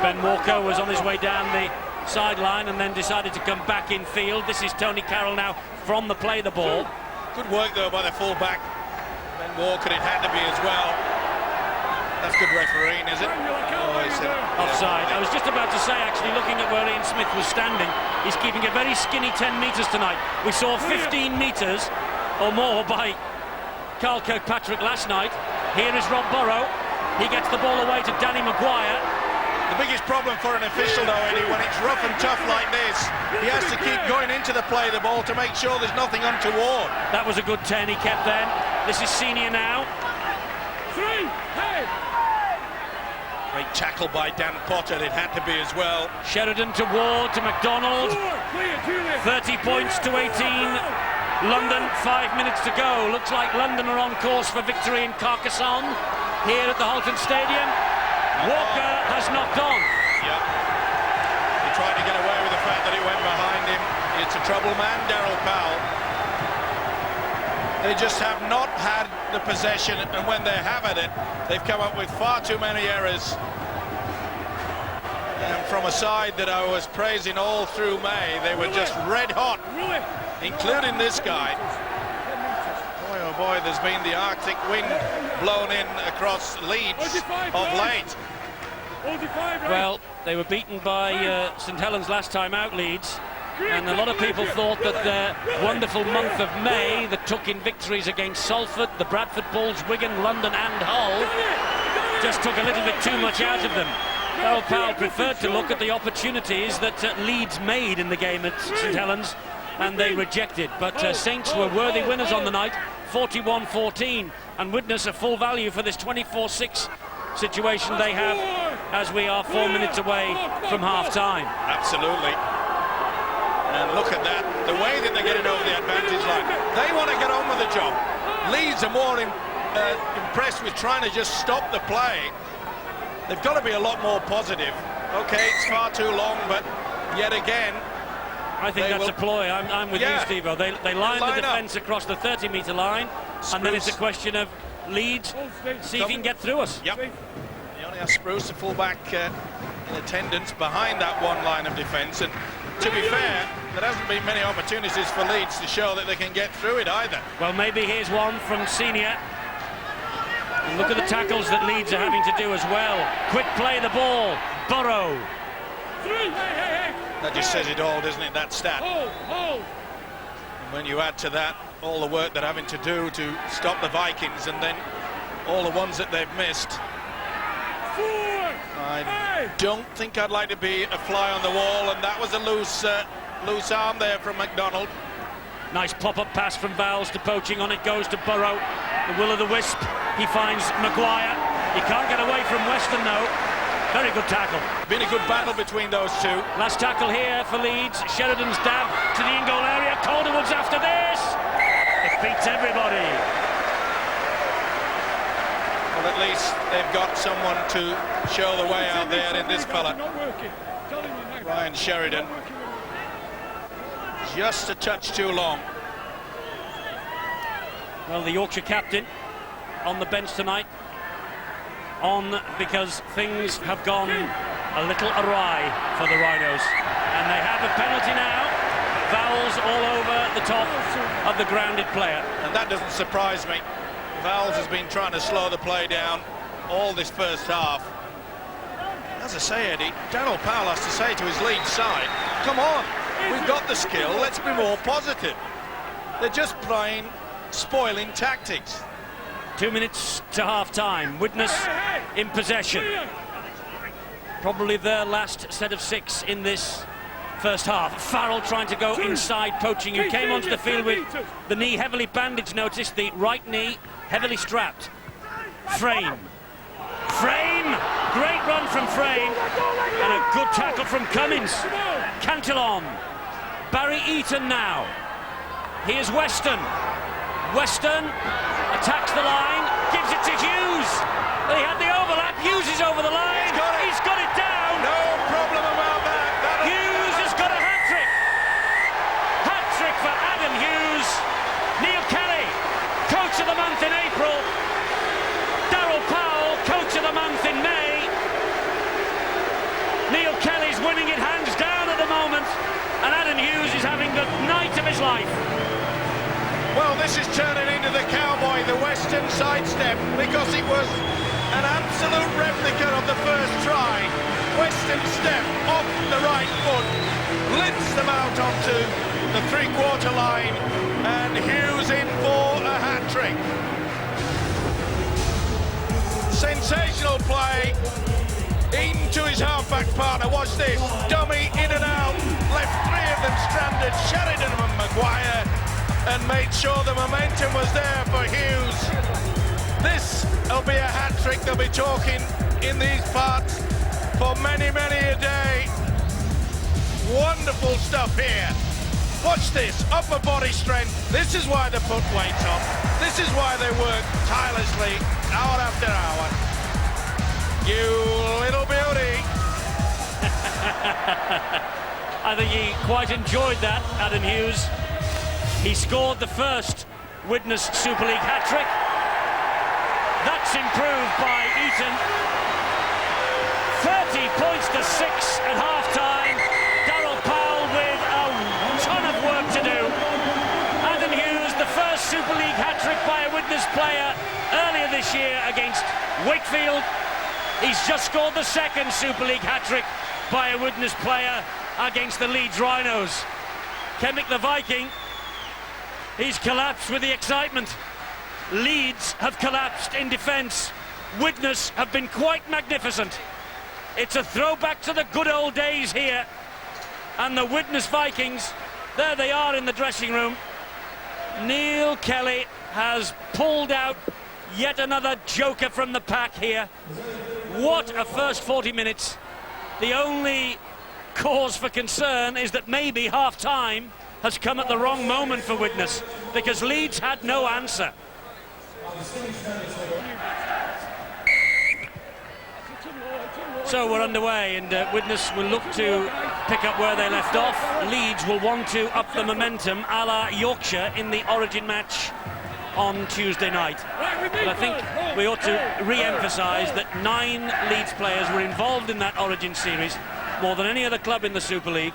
Ben Walker was on his way down the sideline and then decided to come back in field. This is Tony Carroll now from the play the ball. Good work though by the full-back Ben Walker. It had to be as well. That's good refereeing, is it? Oh, he said offside. I was just about to say, actually, looking at where Ian Smith was standing, he's keeping a very skinny 10 metres tonight. We saw 15 metres or more by Carl Kirkpatrick last night. Here is Rob Burrow. He gets the ball away to Danny Maguire. The biggest problem for an official though, Eddie, when it's rough and tough like this, he has to keep going into the play the ball to make sure there's nothing untoward. That was a good 10 he kept then. This is Senior now. 3, hey! Great tackle by Dan Potter, it had to be as well. Sheridan to Ward to McDonald. 30 points to 18. London, 5 minutes to go. Looks like London are on course for victory in Carcassonne here at the Halton Stadium. Walker has knocked on. Yeah. He tried to get away with the fact that it went behind him. It's a trouble man, Darryl Powell. They just have not had the possession, and when they have had it, they've come up with far too many errors. And from a side that I was praising all through May, they were just red hot, including this guy. Boy, oh boy, there's been the Arctic wind blown in across Leeds of late. Well, they were beaten by St Helens last time out, Leeds, and a lot of people thought that their wonderful month of May that took in victories against Salford, the Bradford Bulls, Wigan, London and Hull just took a little bit too much out of them. Darrell Powell preferred to look at the opportunities that Leeds made in the game at St Helens, and they rejected. But Saints were worthy winners on the night, 41-14, and Widnes a full value for this 24-6 situation they have as we are 4 minutes away from half-time. Absolutely. And look at that, the way that they're getting over the advantage line. They want to get on with the job. Leeds are more impressed with trying to just stop the play. They've got to be a lot more positive. Okay, it's far too long, but yet again, I think that's a ploy. I'm with you, Steve-O. They line the defence across the 30-metre line, and then it's a question of Leeds, see if he can get through us. Yep. You only have Spruce, the full-back, in attendance behind that one line of defence, and to be fair, there hasn't been many opportunities for Leeds to show that they can get through it either. Well, maybe here's one from Senior. And look at the tackles that Leeds are having to do as well. Quick play the ball. Burrow. That just says it all, doesn't it, that stat? And when you add to that all the work they're having to do to stop the Vikings, and then all the ones that they've missed, I don't think I'd like to be a fly on the wall, and that was a loose arm there from McDonald. Nice pop-up pass from Vowles to Poaching. On it goes to Burrow. The will-o'-the-wisp. He finds Maguire. He can't get away from Weston, though. Very good tackle. Been a good battle between those two. Last tackle here for Leeds. Sheridan's dab to the in-goal area. Calderwood's after this. It beats everybody. Well, at least they've got someone to show the way out there in this fella. Ryan Sheridan. Just a touch too long. Well, the Yorkshire captain on the bench tonight, on because things have gone a little awry for the Rhinos, and they have a penalty now. Vowles all over the top of the grounded player, and that doesn't surprise me. Vowles has been trying to slow the play down all this first half. As I say, Eddie, Darrell Powell has to say to his Leeds side, come on, we've got the skill, let's be more positive. They're just playing spoiling tactics. 2 minutes to half-time. Widnes in possession. Probably their last set of 6 in this first half. Farrell trying to go inside Poaching, who came onto the field with the knee heavily bandaged. Notice the right knee heavily strapped. Frame. Great run from Frame, and a good tackle from Cummins. Cantillon. Barry Eaton now. Here's Weston. Weston attacks the line, gives it to Hughes. They had the overlap. Hughes is over the line. He's got it down. No problem about that. Hughes has got a hat-trick. Hat-trick for Adam Hughes. Neil Kelly, coach of the month in April. Darrell Powell, coach of the month in May. Neil Kelly's winning it hands down at the moment, and Adam Hughes is having the night of his life. Well, this is turning into the cowboy, the Western sidestep, because it was an absolute replica of the first try. Western step off the right foot, lifts them out onto the three-quarter line, and Hughes in for a hat-trick. Sensational play. Eaton to his half-back partner. Watch this. Dummy in and out. Left 3 of them stranded. Sheridan and Maguire, and made sure the momentum was there for Hughes. This will be a hat-trick they'll be talking in these parts for many, many a day. Wonderful stuff here. Watch this, upper body strength. This is why they put weights on. This is why they work tirelessly, hour after hour. You little beauty. I think he quite enjoyed that, Adam Hughes. He scored the first Widnes Super League hat-trick. That's improved by Eaton. 30 points to 6 at half-time. Darrell Powell with a ton of work to do. Adam Hughes, the first Super League hat-trick by a Widnes player earlier this year against Wakefield. He's just scored the second Super League hat-trick by a Widnes player against the Leeds Rhinos. Kenwick the Viking, he's collapsed with the excitement. Leeds have collapsed in defence. Widnes have been quite magnificent. It's a throwback to the good old days here. And the Widnes Vikings, there they are in the dressing room. Neil Kelly has pulled out yet another joker from the pack here. What a first 40 minutes. The only cause for concern is that maybe half-time has come at the wrong moment for Widnes, because Leeds had no answer. So we're underway, and Widnes will look to pick up where they left off. Leeds will want to up the momentum a la Yorkshire in the Origin match on Tuesday night. But I think we ought to re-emphasise that 9 Leeds players were involved in that Origin series, more than any other club in the Super League.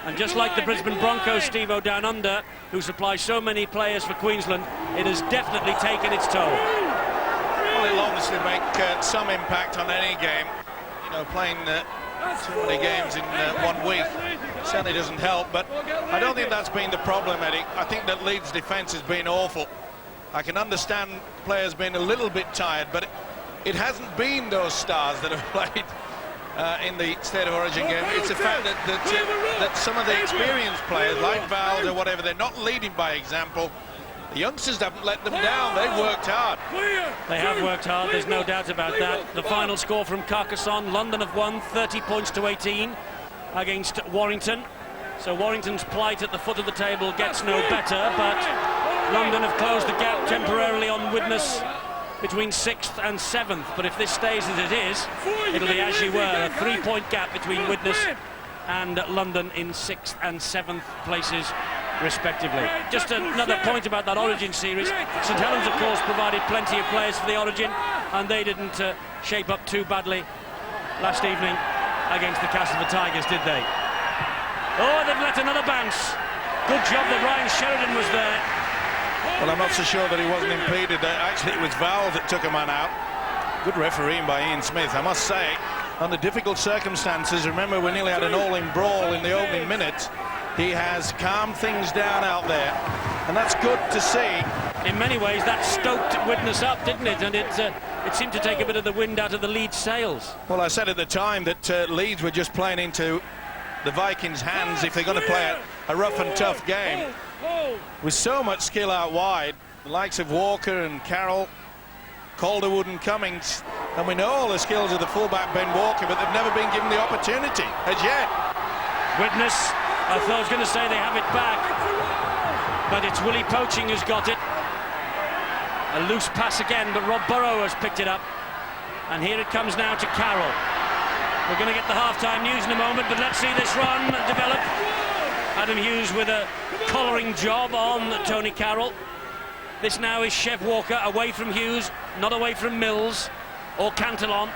And just like the Brisbane Broncos, Steve-O down under, who supply so many players for Queensland, it has definitely taken its toll. Well, it'll obviously make some impact on any game. You know, playing so many games in 1 week certainly doesn't help, but I don't think that's been the problem, Eddie. I think that Leeds' defence has been awful. I can understand players being a little bit tired, but it hasn't been those stars that have played in the State of Origin game. It's the fact that some of the experienced players, like Valde or whatever, they're not leading by example. The youngsters haven't let them down. They've worked hard. They have worked hard, there's no doubt about that. The final score from Carcassonne, London have won 30 points to 18 against Warrington. So Warrington's plight at the foot of the table gets no better, but London have closed the gap temporarily on Widnes between 6th and 7th. But if this stays as it is, it'll be as you were, a 3-point gap between Widnes and London in 6th and 7th places respectively. Just another point about that Origin series. St Helens, of course, provided plenty of players for the Origin, and they didn't shape up too badly last evening against the Castleford Tigers, did they? Oh, they've let another bounce. Good job that Ryan Sheridan was there. Well, I'm not so sure that he wasn't impeded. Actually, it was Valde that took a man out. Good refereeing by Ian Smith, I must say. Under difficult circumstances, remember we nearly had an all-in brawl in the opening minutes. He has calmed things down out there, and that's good to see. In many ways, that stoked Widnes up, didn't it? And it seemed to take a bit of the wind out of the Leeds sails. Well, I said at the time that Leeds were just playing into the Vikings' hands if they're going to play a rough and tough game. With so much skill out wide, the likes of Walker and Carroll, Calderwood and Cummings, and we know all the skills of the fullback Ben Walker, but they've never been given the opportunity as yet. Widnes, I thought I was going to say they have it back, but it's Willie Poaching who's got it. A loose pass again, but Rob Burrow has picked it up, and here it comes now to Carroll. We're going to get the half-time news in a moment, but let's see this run develop. Adam Hughes with a collaring job on Tony Carroll. This now is Chev Walker, away from Hughes, not away from Mills or Cantillon.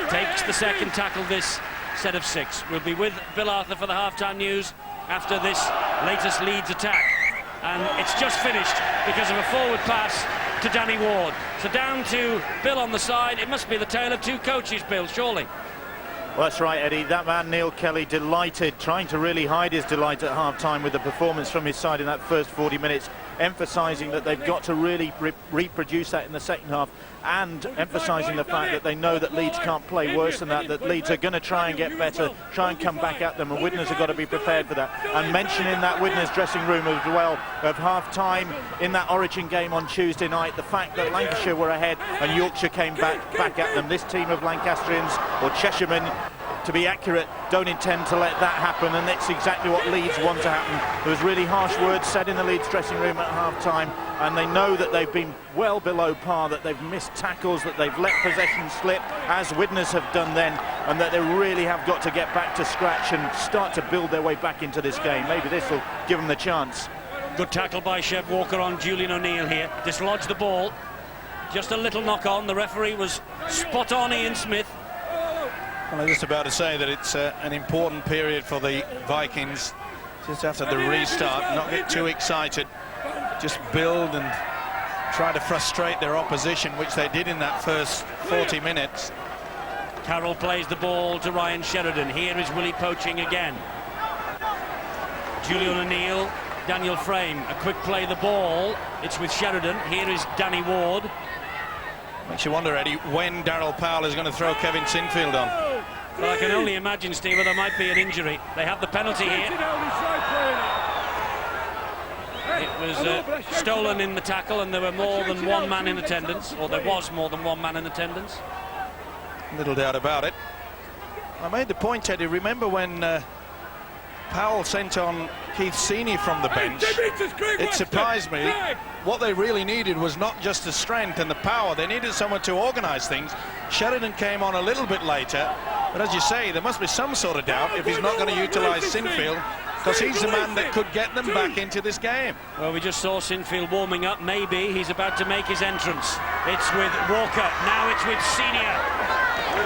Takes the second tackle this set of 6. We'll be with Bill Arthur for the half-time news after this latest Leeds attack. And it's just finished because of a forward pass to Danny Ward. So down to Bill on the side. It must be the tale of 2 coaches, Bill, surely. Well, that's right, Eddie. That man, Neil Kelly, delighted, trying to really hide his delight at half-time with the performance from his side in that first 40 minutes, emphasising that they've got to really reproduce that in the second half, and emphasising the fact that they know that Leeds can't play worse than that Leeds are going to try and get better, try and come back at them, and Widnes have got to be prepared for that. And mentioning that Widnes dressing room as well of half-time in that Origin game on Tuesday night, the fact that Lancashire were ahead and Yorkshire came back at them. This team of Lancastrians, or Cheshiremen, to be accurate, don't intend to let that happen, and that's exactly what Leeds want to happen. There was really harsh words said in the Leeds dressing room at half-time, and they know that they've been well below par, that they've missed tackles, that they've let possession slip, as Widnes have done then, and that they really have got to get back to scratch and start to build their way back into this game. Maybe this will give them the chance. Good tackle by Chev Walker on Julian O'Neill here. Dislodged the ball. Just a little knock on. The referee was spot on, Ian Smith. Well, I was just about to say that it's an important period for the Vikings, just after the restart, not get too excited, just build and try to frustrate their opposition, which they did in that first 40 minutes. Carroll plays the ball to Ryan Sheridan. Here is Willie Poaching again. Julian O'Neill, Daniel Frame, a quick play the ball. It's with Sheridan. Here is Danny Ward. Makes you wonder, Eddie, when Darryl Powell is going to throw Kevin Sinfield on. Well, I can only imagine, Steve, there might be an injury. They have the penalty here. It was stolen in the tackle, and there were more than one man in attendance, or there was more than one man in attendance. Little doubt about it. I made the point, Eddie, remember when Powell sent on Keith Seeney from the bench? It surprised me. What they really needed was not just the strength and the power, they needed someone to organise things. Sheridan came on a little bit later, but as you say, there must be some sort of doubt if he's not going to utilise Sinfield, because he's the man that could get them back into this game. Well, we just saw Sinfield warming up. Maybe he's about to make his entrance. It's with Walker, now it's with Senior.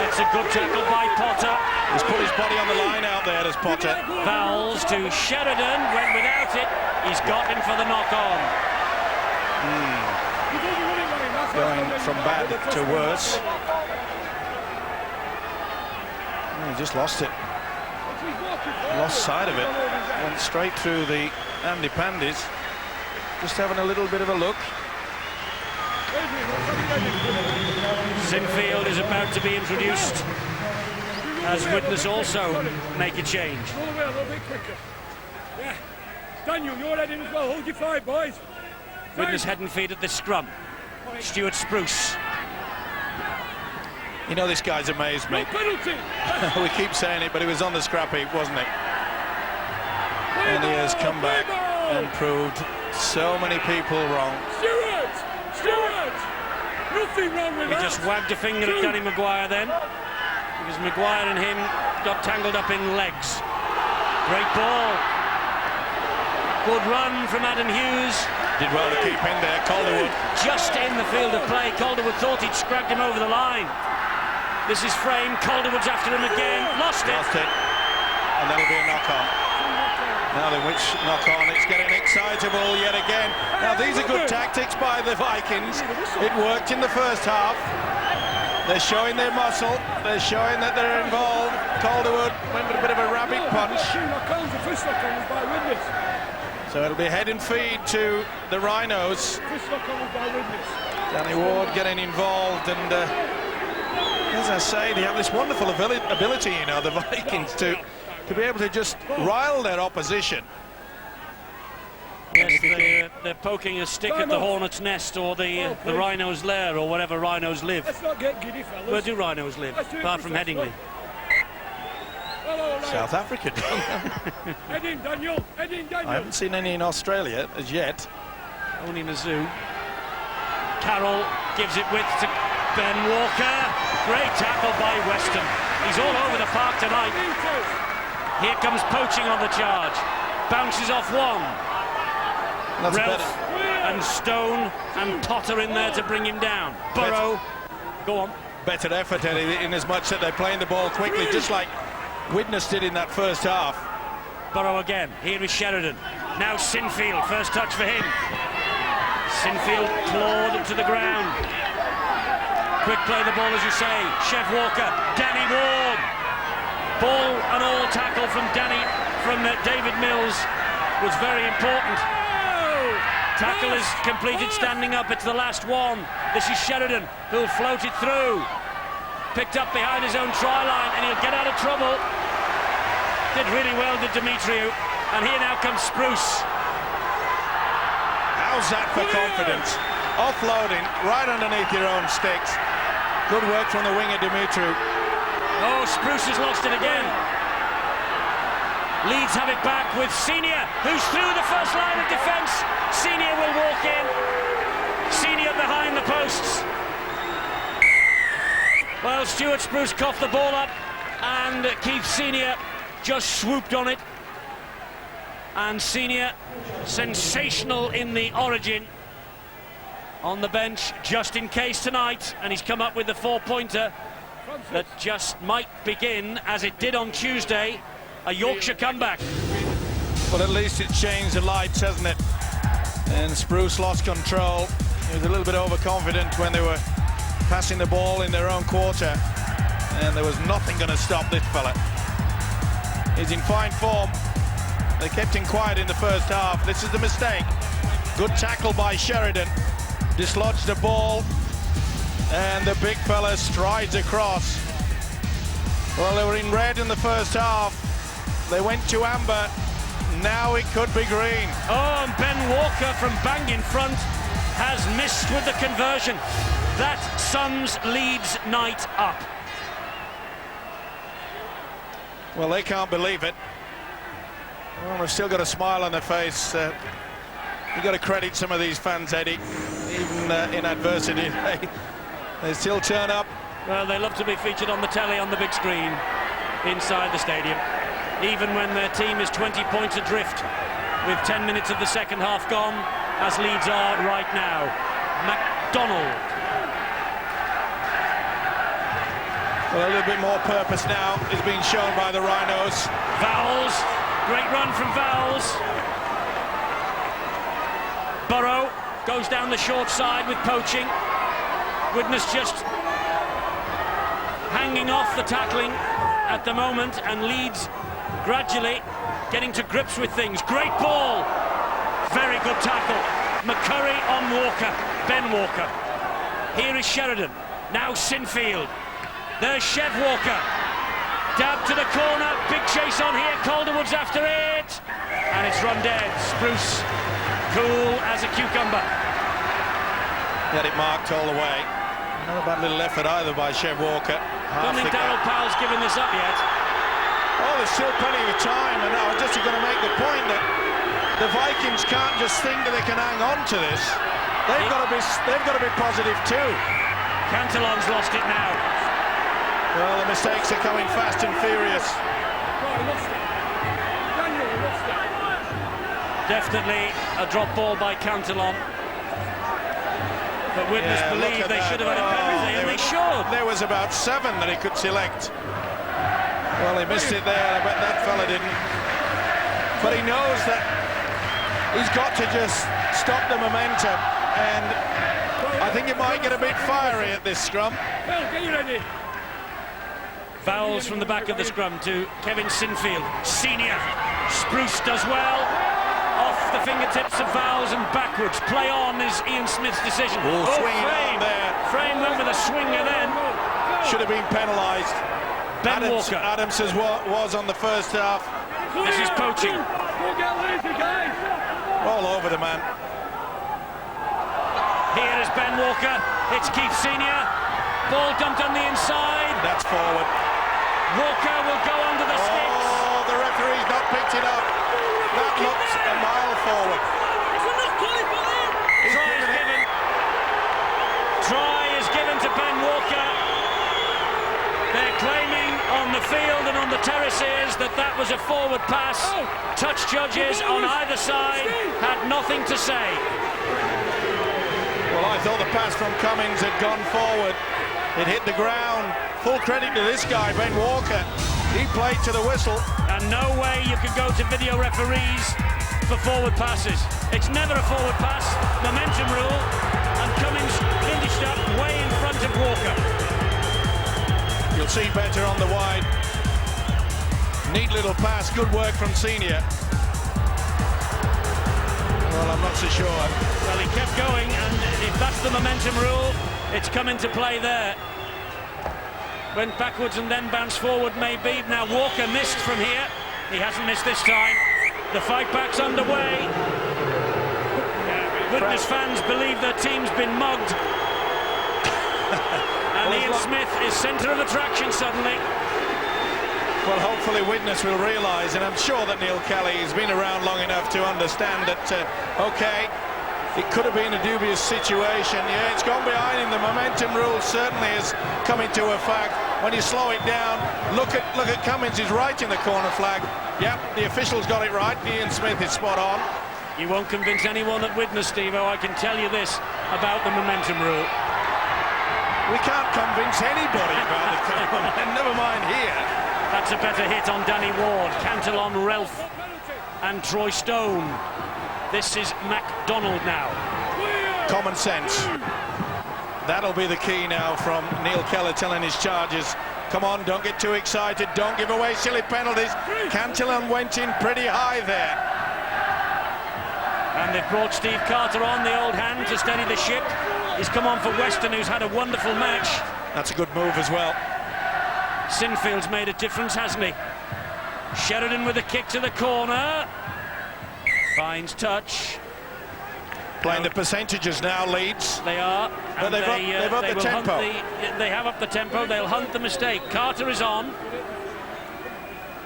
That's a good tackle by Potter. He's put his body on the line out there, as Potter. Fouls to Sheridan, went without it. He's got him for the knock-on. Going from bad to worse. He just lost it. Lost sight of it. Went straight through the Andy Pandies. Just having a little bit of a look. Sinfield is about to be introduced as Widnes also make a change. Yeah. Daniel, you're heading as well. Hold your five, boys. Widnes head and feet at the scrum. Stuart Spruce. You know, this guy's amazed me. No penalty. We keep saying it, but he was on the scrap heap, wasn't he? And he has come back and proved so many people wrong. Stuart! Nothing wrong with He that. just wagged a finger at Danny Maguire then, because Maguire and him got tangled up in legs. Great ball. Good run from Adam Hughes. Did well to keep in there, Calderwood. Just in the field of play. Calderwood thought he'd scragged him over the line. This is Frame. Calderwood's after him again. Lost it. And that'll be a knock-on. Now then, which knock-on? It's getting excitable yet again. Now, these are good tactics by the Vikings. It worked in the first half. They're showing their muscle. They're showing that they're involved. Calderwood went with a bit of a rabbit punch. The first knock-on was by Widnes. So it'll be head and feed to the Rhinos. First knock-on was by Widnes. Danny Ward getting involved, and as I say, they have this wonderful ability, you know, the Vikings, to be able to just rile their opposition. Yes, they're poking a stick at the hornet's nest or the rhino's lair or wherever rhinos live. Let's not get giddy, fellas. Where do rhinos live, apart from Headingley? South Africa. Head in, Daniel. Head in, Daniel. I haven't seen any in Australia as yet. Only in the zoo. Carroll gives it width to Ben Walker. Great tackle by Weston. He's all over the park tonight. Here comes poaching on the charge. Bounces off one. That's Ralph better. and Stone and Potter in there to bring him down. Burrow. Go on. Better effort, Eddie, in as much that they're playing the ball quickly, just like Widnes did in that first half. Burrow again. Here is Sheridan. Now Sinfield. First touch for him. Sinfield clawed to the ground. Quick play the ball, as you say. Chev Walker. Danny Ward. Ball and all tackle from David Mills was very important. Tackle is completed standing up. It's the last one. This is Sheridan, who'll float it through. Picked up behind his own try line, and he'll get out of trouble. Did really well, did Demetriou. And here now comes Spruce. How's that for confidence? Offloading right underneath your own sticks. Good work from the winger, Demetriou. Oh, Spruce has lost it again. Leeds have it back with Senior, who's through the first line of defence. Senior will walk in. Senior behind the posts. Well, Stuart Spruce coughed the ball up, and Keith Senior just swooped on it. And Senior, sensational in the origin, on the bench just in case tonight, and he's come up with the four-pointer that just might begin, as it did on Tuesday, a Yorkshire comeback. Well, at least it changed the lights, hasn't it? And Spruce lost control. He was a little bit overconfident when they were passing the ball in their own quarter, and there was nothing going to stop this fella. He's in fine form. They kept him quiet in the first half. This is the mistake. Good tackle by Sheridan. Dislodged the ball. And the big fella strides across. Well, they were in red in the first half. They went to amber. Now it could be green. Oh, and Ben Walker from bang in front has missed with the conversion. That sums Leeds' night up. Well, they can't believe it. Well, they've still got a smile on their face. You've got to credit some of these fans, Eddie. Even in adversity, they still turn up. Well, they love to be featured on the telly on the big screen inside the stadium, even when their team is 20 points adrift with 10 minutes of the second half gone, as Leeds are right now. McDonald. Well, a little bit more purpose now is being shown by the Rhinos. Vowles, great run from Vowles. Burrow goes down the short side with poaching. Widnes just hanging off the tackling at the moment, and Leeds gradually getting to grips with things. Great ball, very good tackle. McCurry on Walker, Ben Walker. Here is Sheridan, now Sinfield. There's Chev Walker, dab to the corner, big chase on here, Calderwood's after it, and it's run dead. Spruce, cool as a cucumber. He had it marked all the way. Not a bad little effort either by Chev Walker. Don't think Darryl Powell's given this up yet. Oh, there's still plenty of time, and I was just going to make the point that the Vikings can't just think that they can hang on to this. They've got to be positive too. Cantillon's lost it now. Well, the mistakes are coming fast and furious. Definitely a drop ball by Cantillon. But Widnes believe they should have had a penalty, and they should. There was about 7 that he could select. Well, he missed it there. I bet that fella didn't. But he knows that he's got to just stop the momentum, and I think it might get a bit fiery at this scrum. Vowles from the back of the scrum to Kevin Sinfield. Senior. Spruce does well. Off the fingertips of Vowles and backwards. Play on is Ian Smith's decision. Swinging on there. Frame went with a swinger then. Should have been penalised. Ben Walker. Adams was on the first half. This is poaching. All over the man. Here is Ben Walker. It's Keith Senior. Ball dumped on the inside. That's forward. Walker will go under the sticks. Oh, the referee's not picked it up. That looks a mile forward. Try is given to Ben Walker. They're claiming on the field and on the terraces that was a forward pass. Touch judges on either side had nothing to say. Well, I thought the pass from Cummins had gone forward. It hit the ground. Full credit to this guy, Ben Walker. He played to the whistle. And no way you can go to video referees for forward passes. It's never a forward pass. Momentum rule. And Cummins finished up way in front of Walker. You'll see better on the wide. Neat little pass. Good work from Senior. Well, I'm not so sure. Well, he kept going, and if that's the momentum rule, it's come into play there. Went backwards and then bounced forward, maybe. Now Walker missed from here. He hasn't missed this time. The fight back's underway. Widnes fans believe their team's been mugged. And Ian Smith is centre of attraction suddenly. Well, hopefully Widnes will realise, and I'm sure that Neil Kelly has been around long enough to understand that, OK, it could have been a dubious situation. Yeah, it's gone behind him. The momentum rule certainly has come into effect. When you slow it down, look at Cummins, he's right in the corner flag. Yep, the officials got it right. Ian Smith is spot on. You won't convince anyone at Widnes, Steve-O. I can tell you this about the momentum rule. We can't convince anybody about the never mind here. That's a better hit on Danny Ward, Cantillon, Relf and Troy Stone. This is McDonald now. Common sense. That'll be the key now from Neil Keller telling his charges, come on, don't get too excited, don't give away silly penalties. Cantillon went in pretty high there. And they've brought Steve Carter on, the old hand, to steady the ship. He's come on for Weston, who's had a wonderful match. That's a good move as well. Sinfield's made a difference, hasn't he? Sheridan with a kick to the corner. Finds touch. Playing the percentages now, Leeds. They are. But they've upped the tempo. They have upped the tempo. They'll hunt the mistake. Carter is on.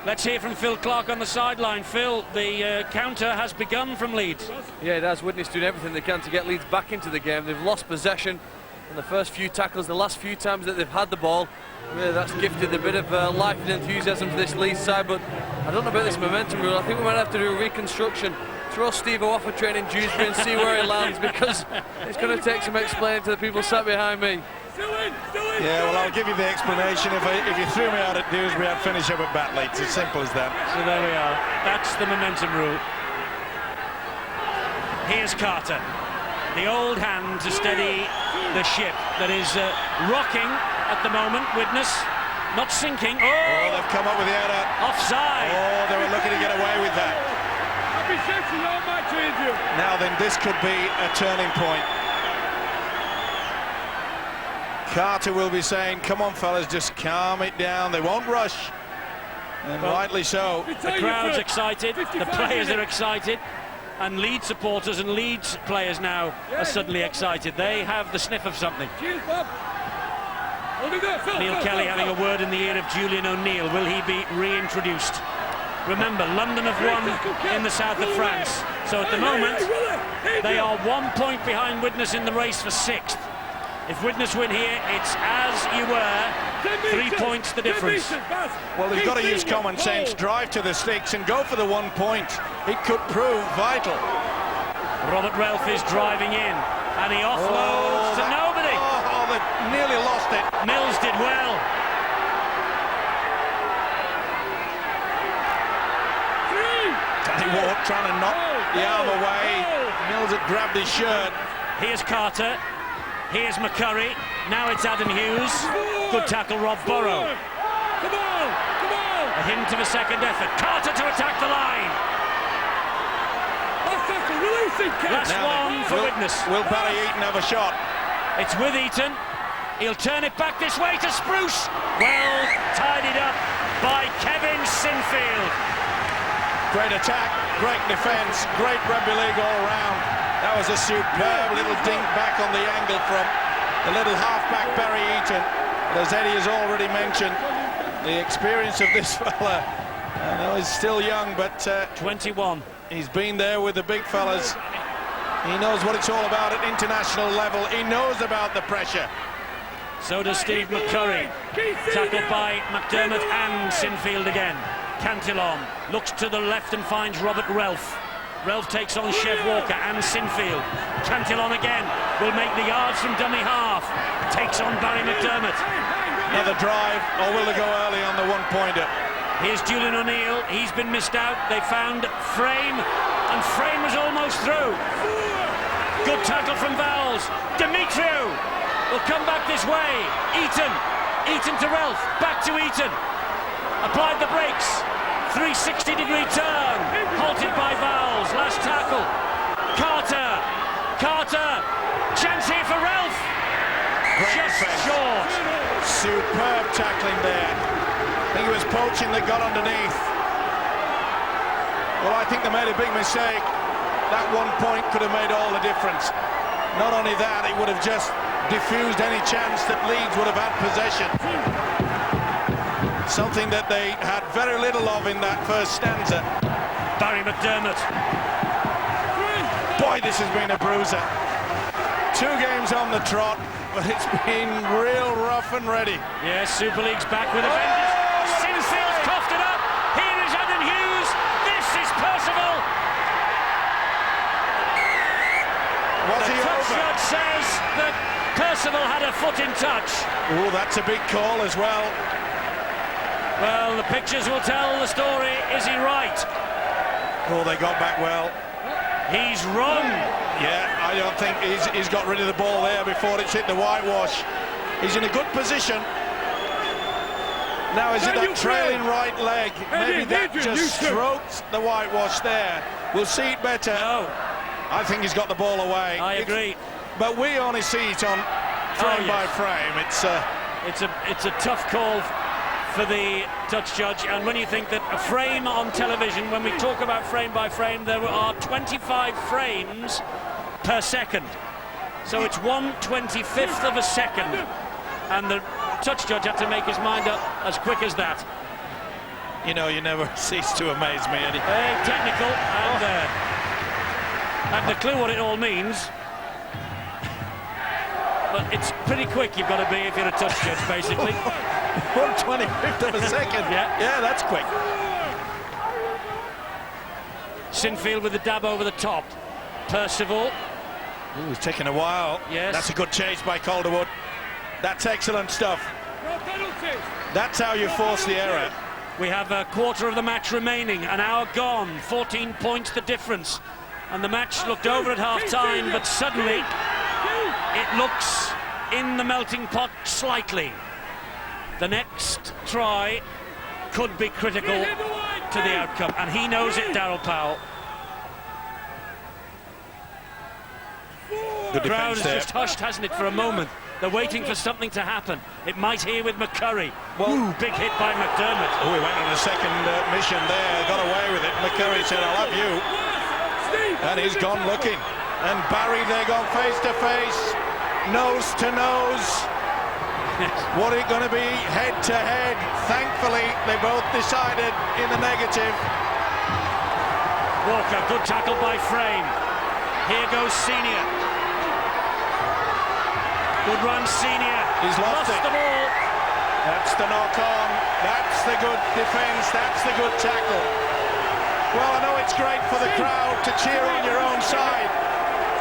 Let's hear from Phil Clark on the sideline. Phil, the counter has begun from Leeds. Yeah, it has. Widnes doing everything they can to get Leeds back into the game. They've lost possession in the first few tackles, the last few times that they've had the ball. Really, that's gifted a bit of life and enthusiasm for this Leeds side, but I don't know about this momentum rule. I think we might have to do a reconstruction. Throw Steve off a training Dewsbury and see where he lands, because it's going to take some explaining to the people sat behind me. Yeah, well, I'll give you the explanation. If you threw me out at Dewsbury, I'd finish up at Batley. It's as simple as that. So there we are. That's the momentum rule. Here's Carter. The old hand to steady the ship that is rocking at the moment. Widnes not sinking. Oh, they've come up with the error. Offside. Oh, they were looking to get away with that. Now then, this could be a turning point. Carter will be saying, come on fellas, just calm it down. They won't rush, and well, rightly so. The crowd's excited, the players are excited, and Leeds supporters and Leeds players now are suddenly excited. They have the sniff of something. Neil Kelly having a word in the ear of Julian O'Neill. Will he be reintroduced? Remember, London have won in the south of France, so at the moment they are 1 point behind Widnes in the race for 6th. If Widnes win here, it's as you were, 3 points the difference. Well, they've got to use common sense, drive to the sticks and go for the 1 point. It could prove vital. Robert Relf is driving in, and he offloads to nobody. Oh, they nearly lost it. Mills did well. Danny Ward trying to knock the arm away. Mills had grabbed his shirt. Here's Carter. Here's McCurry. Now it's Adam Hughes. Good tackle, Rob Burrow. Come on! A hint of a second effort. Carter to attack the line. Last one for Widnes. Will Barry Eaton have a shot? It's with Eaton. He'll turn it back this way to Spruce. Well tidied up by Kevin Sinfield. Great attack, great defence, great rugby league all round. That was a superb little dink back on the angle from the little halfback Barry Eaton. But as Eddie has already mentioned, the experience of this fella, I know he's still young, but 21. He's been there with the big fellas. He knows what it's all about at international level. He knows about the pressure. So does Steve McCurry. Tackled by McDermott and Sinfield again. Cantillon looks to the left and finds Robert Relf. Relf takes on Chev Walker and Sinfield. Cantillon again will make the yards from dummy half. Takes on Barry McDermott. Another drive, or will they go early on the 1-pointer? Here's Julian O'Neill. He's been missed out. They found Frame, and Frame was almost through. Good tackle from Vowles. Demetriou will come back this way. Eaton to Relf. Back to Eaton. Applied the brakes. 360-degree turn. Halted by Vowles. Last tackle. Carter. Chance here for Relf. Just short. Superb tackling there. I think it was poaching that got underneath. Well, I think they made a big mistake. That 1 point could have made all the difference. Not only that, it would have just diffused any chance that Leeds would have had possession. Something that they had very little of in that first stanza. Barry McDermott. Boy, this has been a bruiser. 2 games on the trot, but it's been real rough and ready. Yes, Super League's back with a vengeance. Sinfield coughed it up. Here is Adam Hughes. This is Percival. Was he over? The touchshot says that Percival had a foot in touch. Oh, that's a big call as well. Well, the pictures will tell the story. Is he right? Oh, they got back well. He's wrong. Yeah, I don't think he's got rid of the ball there before it's hit the whitewash. He's in a good position. Now, is it that trailing right leg? Maybe that just stroked the whitewash there. We'll see it better. No. I think he's got the ball away. I agree. but we only see it on frame by frame. It's a tough call for the touch judge, and when you think that a frame on television, when we talk about frame by frame, there are 25 frames per second, so it's 1/25th of a second, and the touch judge had to make his mind up as quick as that. You know, you never cease to amaze me, Eddie. Technical, and I have a clue what it all means. But it's pretty quick you've got to be if you're a touch judge, basically. 1/25th of a second. Yeah, that's quick. Sinfield with the dab over the top. Percival. Ooh, it's taken a while. Yes. That's a good chase by Calderwood. That's excellent stuff. No penalties. That's how you force the error. We have a quarter of the match remaining, an hour gone, 14 points the difference. And the match looked over at half-time, but suddenly it looks in the melting pot slightly. The next try could be critical to the outcome, and he knows it, Darryl Powell. The crowd has there. just hushed, hasn't it, for a moment. They're waiting for something to happen. It might here with McCurry. Well, big hit by McDermott. Oh, he went on a second mission there, got away with it. McCurry said, "I love you." And he's gone looking. And Barry, they gone face to face, nose to nose. What are it going to be? Head to head. Thankfully, they both decided in the negative. Walker, good tackle by Frame. Here goes Senior. Good run, Senior. He's lost it. The ball. That's the knock on. That's the good defence. That's the good tackle. Well, I know it's great for the crowd to cheer on your own side,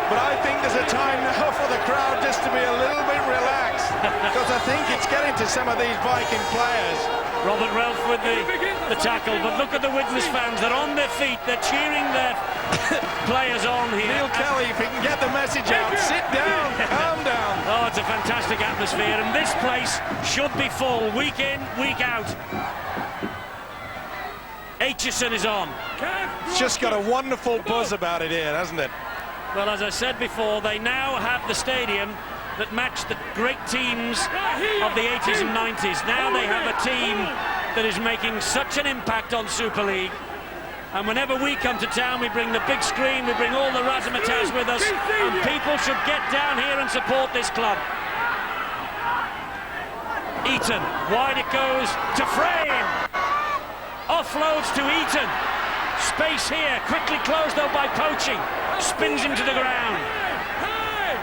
but I think there's a time now for the crowd just to be a little bit relaxed, because I think it's getting to some of these Viking players. Robert Ralph with the tackle, but look at the Widnes fans. They're on their feet. They're cheering their players on here. Neil Kelly, if he can get the message out, sit down, calm down. Oh, it's a fantastic atmosphere, and this place should be full, week in, week out. Aitchison is on. It's just got a wonderful buzz about it here, hasn't it? Well, as I said before, they now have the stadium that matched the great teams of the 80s and 90s. Now they have a team that is making such an impact on Super League. And whenever we come to town, we bring the big screen, we bring all the razzmatazz with us, and people should get down here and support this club. Eaton, wide it goes to Frame. Offloads to Eaton. Space here, quickly closed though by Poaching. Spins him to the ground.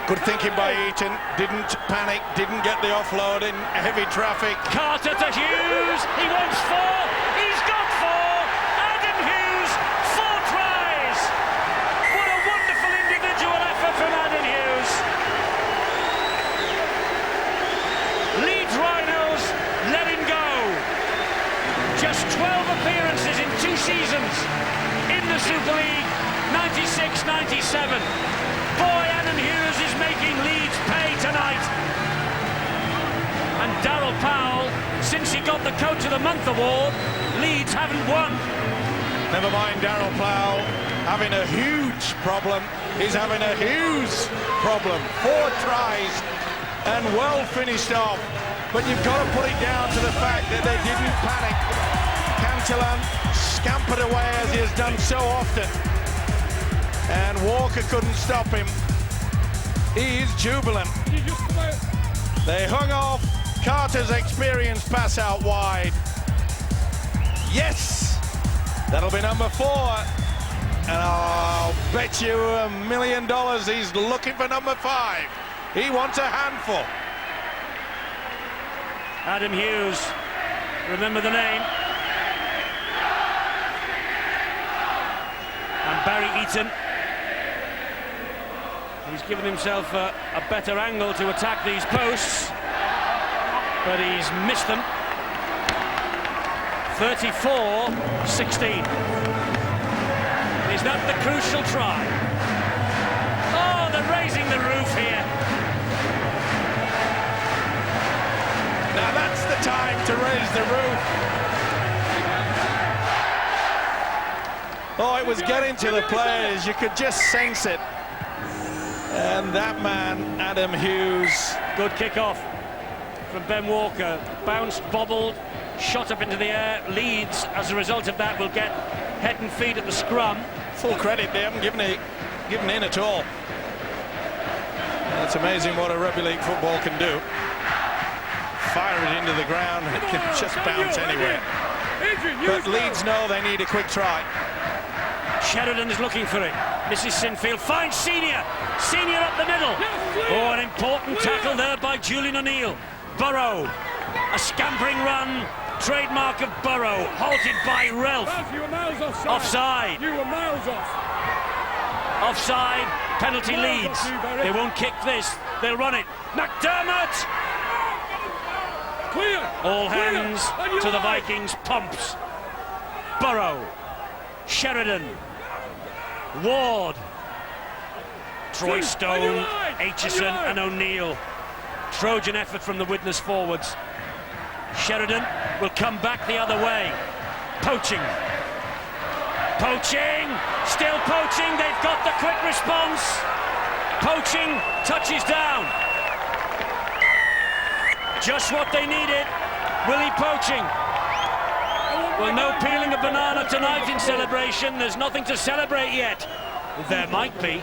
Good thinking by Eaton. Didn't panic, didn't get the offload in heavy traffic. Carter to Hughes. He wants 4. He's got 4. Adam Hughes, 4 tries. What a wonderful individual effort from Adam Hughes. Leeds Rhinos let him go. Just 12 appearances in 2 seasons in the Super League, 96-97. Boy, Adam Hughes is making Leeds pay tonight. And Darryl Powell, since he got the Coach of the Month award, Leeds haven't won. Never mind Darryl Powell having a huge problem. He's having a Hughes problem. 4 tries and well finished off. But you've got to put it down to the fact that they didn't panic. Cantillan scampered away as he has done so often. And Walker couldn't stop him. He is jubilant. They hung off Carter's experienced pass out wide. Yes! That'll be number 4. And I'll bet you $1 million he's looking for number 5. He wants a handful. Adam Hughes, remember the name. And Barry Eaton. He's given himself a better angle to attack these posts, but he's missed them. 34-16. Is that the crucial try? Oh, they're raising the roof here. Now that's the time to raise the roof. Oh, it was getting to the players. You could just sense it. And that man, Adam Hughes. Good kick-off from Ben Walker. Bounced, bobbled, shot up into the air. Leeds, as a result of that, will get head and feet at the scrum. Full credit, they haven't given in at all. It's amazing what a rugby league football can do. Fire it into the ground, it can just bounce anywhere. But Leeds know they need a quick try. Sheridan is looking for it. Mrs. Sinfield finds Senior. Senior up the middle. Oh, an important tackle there by Julian O'Neill. Burrow, a scampering run, trademark of Burrow, halted by Relf. You were miles offside. Offside. You were miles off. Offside, penalty Leeds. They won't kick this, they'll run it. McDermott! Clear. All Clear. hands to the Vikings, pumps. Burrow, Sheridan, Ward, Troy Stone, Aitchison and O'Neill. Trojan effort from the Widnes forwards. Sheridan will come back the other way. Poaching. Poaching, still poaching, they've got the quick response. Poaching, touches down. Just what they needed. Willie Poaching. Well, no peeling of banana tonight in celebration. There's nothing to celebrate yet. There might be.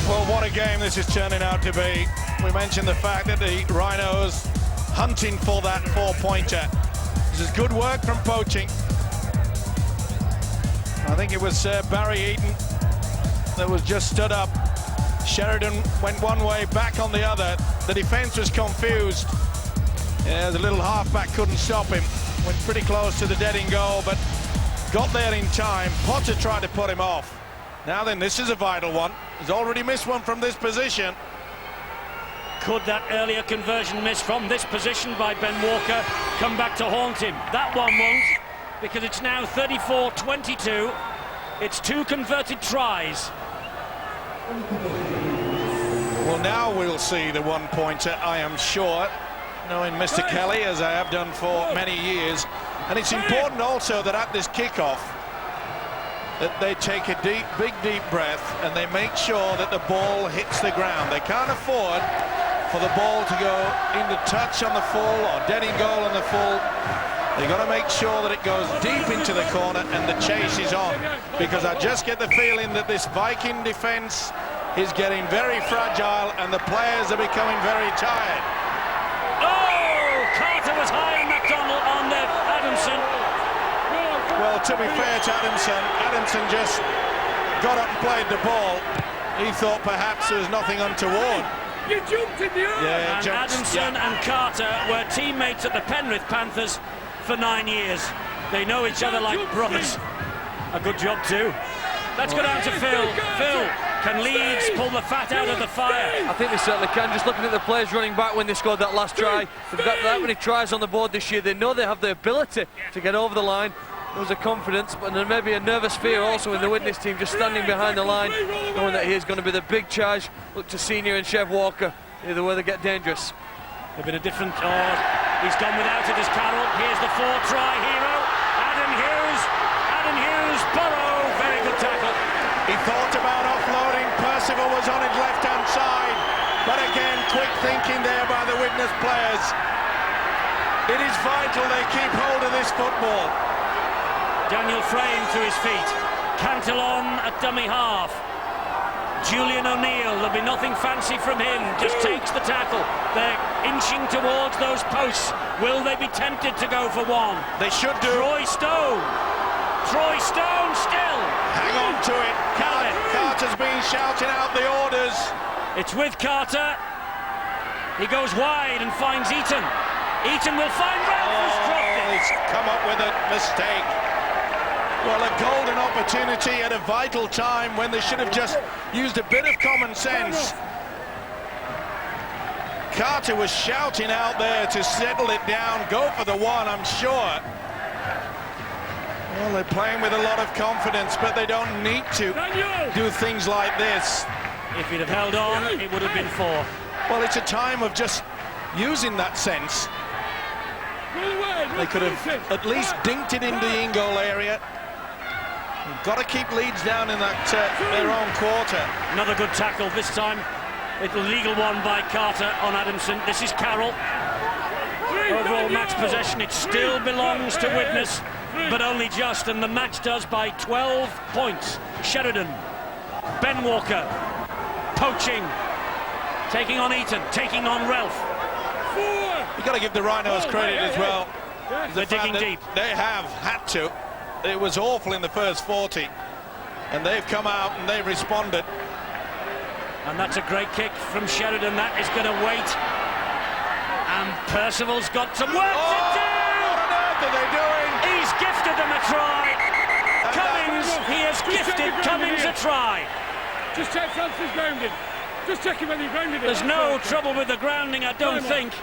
Well, what a game this is turning out to be. We mentioned the fact that the Rhinos hunting for that four-pointer. This is good work from Poaching. I think it was Barry Eaton that was just stood up. Sheridan went one way, back on the other. The defence was confused. Yeah, the little halfback couldn't stop him. Went pretty close to the dead in goal, but got there in time. Potter tried to put him off. Now then, this is a vital one. He's already missed one from this position. Could that earlier conversion miss from this position by Ben Walker come back to haunt him? That one won't, because it's now 34-22. It's 2 converted tries. Well, now we'll see the one-pointer, I am sure, knowing Mr. Kelly, as I have done for many years. And it's important also that at this kickoff, that they take a big deep breath and they make sure that the ball hits the ground. They can't afford for the ball to go into touch on the full or dead in goal on the full. They've got to make sure that it goes deep into the corner and the chase is on, because I just get the feeling that this Viking defence is getting very fragile and the players are becoming very tired. Oh, Carter was high on McDonald on the Adamson. Well, to be fair to Adamson just got up and played the ball. He thought perhaps there was nothing untoward. You jumped in the air. Yeah, And Adamson and Carter were teammates at the Penrith Panthers for 9 years. They know each other like brothers. A good job too. Let's go down to Phil. Phil, can Leeds pull the fat out of the fire? I think they certainly can. Just looking at the players running back when they scored that last try, they've got that many tries on the board this year. They know they have the ability to get over the line. There was a confidence, but then maybe a nervous fear also in the Widnes team, just standing behind the line, knowing that here's going to be the big charge. Look to Senior and Chev Walker, either way they get dangerous. A bit of different. Oh, he's gone without it as Carroll. Here's the 4-try hero, Adam Hughes, Burrow. Very good tackle. He thought about offloading. Percival was on his left-hand side, but again, quick thinking there by the Widnes players. It is vital they keep hold of this football. Daniel Frame to his feet. Cantillon at dummy half. Julian O'Neill, there'll be nothing fancy from him, just takes the tackle. They're inching towards those posts. Will they be tempted to go for one? They should do. Troy Stone still. Hang on to it. Carter's been shouting out the orders. It's with Carter. He goes wide and finds Eaton. Eaton will find Ralph. He's come up with a mistake. Well, a golden opportunity at a vital time when they should have just used a bit of common sense. Carter was shouting out there to settle it down, go for the one, I'm sure. Well, they're playing with a lot of confidence, but they don't need to do things like this. If he'd have held on, it would have been 4. Well, it's a time of just using that sense. They could have at least dinked it into the in-goal area. Got to keep Leeds down in that their own quarter. Another good tackle, this time a legal one by Carter on Adamson. This is Carroll. Overall match possession, it still belongs to Widnes, but only just, and the match does by 12 points. Sheridan, Ben Walker, poaching, taking on Eaton, taking on Relf. You've got to give the Rhinos credit as well. They're digging deep. They have had to. It was awful in the first 40, and they've come out and they've responded. And that's a great kick from Sheridan. That is going to wait. And Percival's got some work to do. What on earth are they doing? He's gifted them a try. Cummings, he has gifted Cummings a try. Just check Francis grounding. Just check him when he grounded it. There's no trouble with the grounding, I don't think.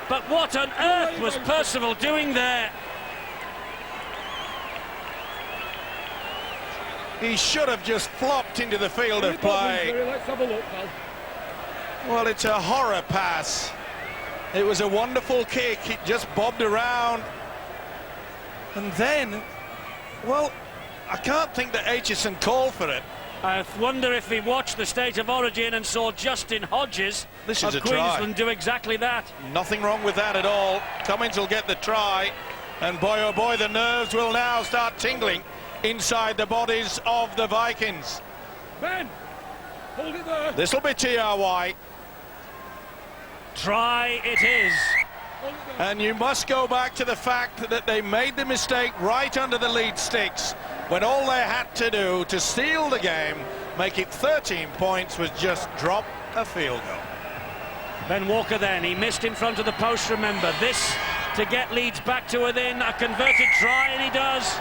But what on earth was Percival doing there? He should have just flopped into the field of play. Let's have a look, pal. Well, it's a horror pass. It was a wonderful kick. It just bobbed around. And then, well, I can't think that Aitchison called for it. I wonder if he watched the State of Origin and saw Justin Hodges This of is a try. Queensland do exactly that. Nothing wrong with that at all. Cummings will get the try. And boy, oh boy, the nerves will now start tingling inside the bodies of the Vikings. Ben, hold it there. This will be TRY. Try it is. Hold it there. And you must go back to the fact that they made the mistake right under the lead sticks, when all they had to do to steal the game, make it 13 points, was just drop a field goal. Ben Walker then, he missed in front of the post, remember. This to get Leeds back to within a converted try, and he does.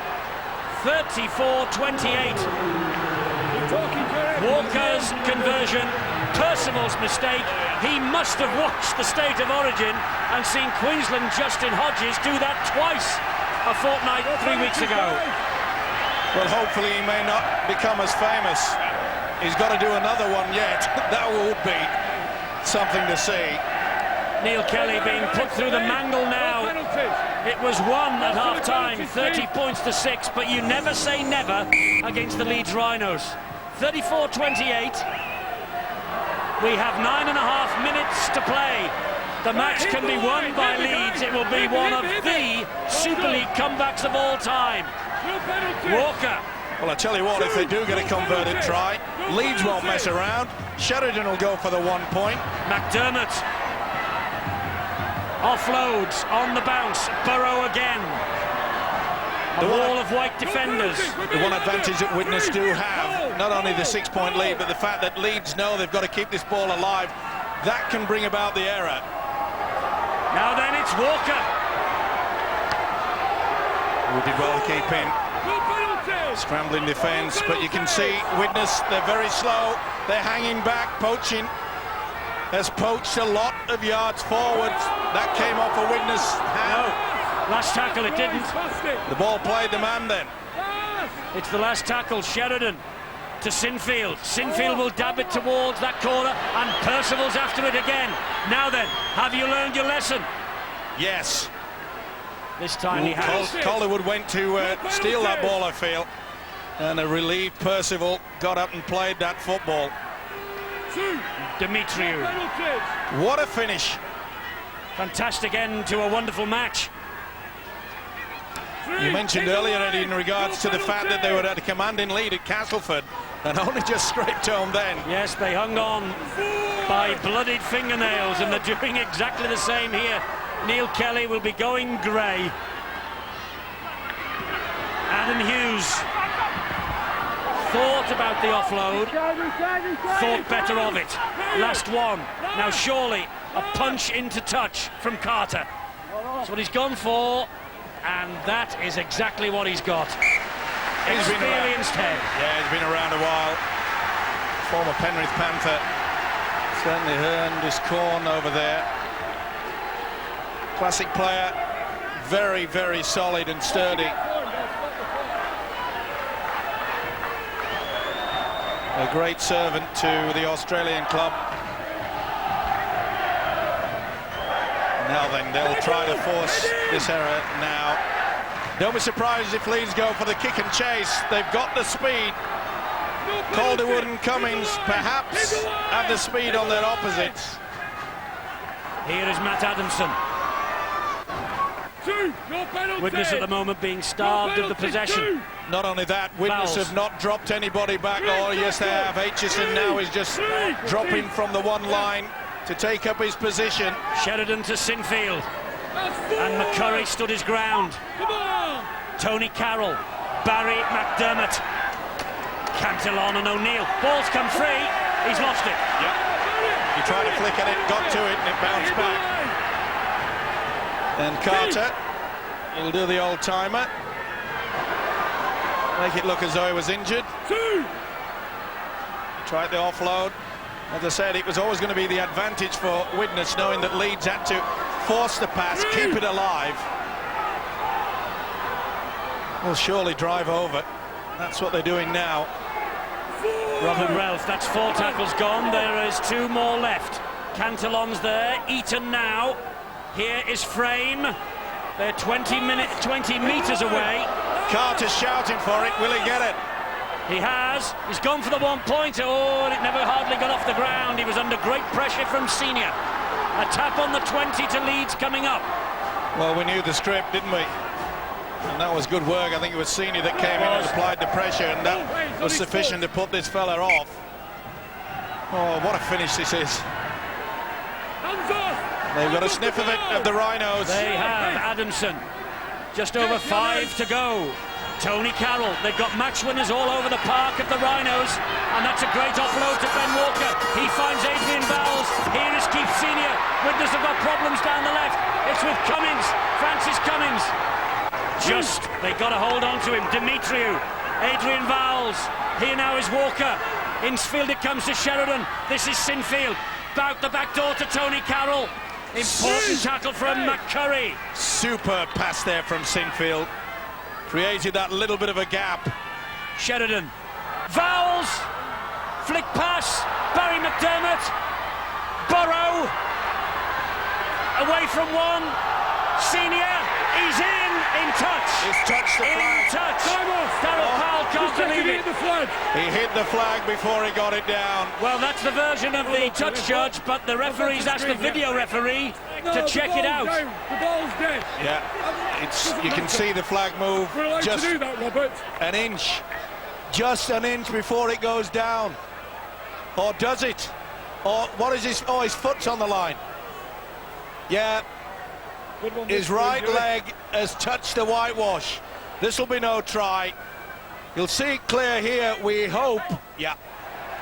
34-28. Walker's conversion, Percival's mistake. He must have watched the State of Origin and seen Queensland Justin Hodges do that twice a fortnight, 3 weeks ago. Well, hopefully he may not become as famous. He's got to do another one yet. That would be something to see. Neil Kelly being put through the mangle now. It was 1 at half-time, 30 points to 6, but you never say never against the Leeds Rhinos. 34-28. We have 9.5 minutes to play. The match can be won by Leeds. It will be one of the Super League comebacks of all time. Walker. Well, I tell you what, if they do get a converted try, Leeds won't mess around. Sheridan will go for the 1 point. McDermott offloads on the bounce. Burrow again. A wall of white defenders. The one advantage that Widnes do have, not only the 6-point lead, but the fact that Leeds know they've got to keep this ball alive. That can bring about the error. Now then, it's Walker. Who did well to keep in. Scrambling defence, but you can see Widnes, they're very slow. They're hanging back. Poaching has poached a lot of yards forwards. That came off a Widnes hand. No, last tackle it didn't. The ball played the man then. It's the last tackle. Sheridan to Sinfield. Sinfield will dab it towards that corner, and Percival's after it again. Now then, have you learned your lesson? Yes. This time he has. Collingwood went to steal that ball, I feel. And a relieved Percival got up and played that football. Demetriou. What a finish. Fantastic end to a wonderful match. You mentioned earlier, Eddie, in regards to the fact that they were at a commanding lead at Castleford and only just scraped home then. Yes, they hung on by bloodied fingernails, and they're doing exactly the same here. Neil Kelly will be going grey. Adam Hughes thought about the offload, thought better of it. Last one. Now surely a punch into touch from Carter. That's what he's gone for, and that is exactly what he's got. Experienced head. Yeah, he's been around a while. Former Penrith Panther. Certainly earned his corn over there. Classic player. Very, very solid and sturdy. A great servant to the Australian club. Now then, they'll try to force this error now. Don't be surprised if Leeds go for the kick and chase. They've got the speed. Calderwood and Cummins perhaps have the speed on their opposites. Here is Matt Adamson. Widnes at the moment being starved of the possession. Not only that, Widnes Fouls. have not dropped anybody back. Oh, yes, they have. Aitchison now is just dropping from the one line to take up his position. Sheridan to Sinfield. And McCurry stood his ground. Tony Carroll, Barry McDermott, Cantillon and O'Neill. Ball's come free. He's lost it. Yep. He tried to flick at it, got to it, and it bounced back. And Carter, he'll do the old-timer. Make it look as though he was injured. Tried the offload. As I said, it was always going to be the advantage for Widnes, knowing that Leeds had to force the pass, keep it alive. Will surely drive over. That's what they're doing now. Robert Relf, that's 4 tackles gone. There is 2 more left. Cantillon's there. Eaton now. Here is Frame. They're 20 metres away. Carter's shouting for it. Will he get it? He has. He's gone for the 1-pointer. Oh, and it never hardly got off the ground. He was under great pressure from Senior. A tap on the 20 to Leeds coming up. Well, we knew the script, didn't we? And that was good work. I think it was Senior that came in and applied the pressure, and that was sufficient to put this fella off. Oh, what a finish this is. They've got a sniff of it, of the Rhinos. They have. Adamson. Just over 5 to go. Tony Carroll. They've got match winners all over the park of the Rhinos, and that's a great offload to Ben Walker. He finds Adrian Vowles. Here is Keith Senior. Widnes have got problems down the left. It's with Cummins. Francis Cummins. They got to hold on to him. Demetriou. Adrian Vowles. Here now is Walker. Infield it comes to Sheridan. This is Sinfield. Out the back door to Tony Carroll. Important tackle from McCurry. Superb pass there from Sinfield. Created that little bit of a gap. Sheridan. Vowles. Flick pass. Barry McDermott. Burrow. Away from one. Senior. He's in touch. He's touched the flag. In touch. Darryl Powell can't believe it. He hit the flag before he got it down. Well, that's the version of the touch judge, but the referee's asked the video referee to check it out. The ball's dead. Yeah, you can see the flag move just to do that, Robert. an inch. Just an inch before it goes down. Or does it? Or what is his... Oh, his foot's on the line. Yeah. His right leg has touched the whitewash. This will be no try. You'll see it clear here, we hope. Yeah,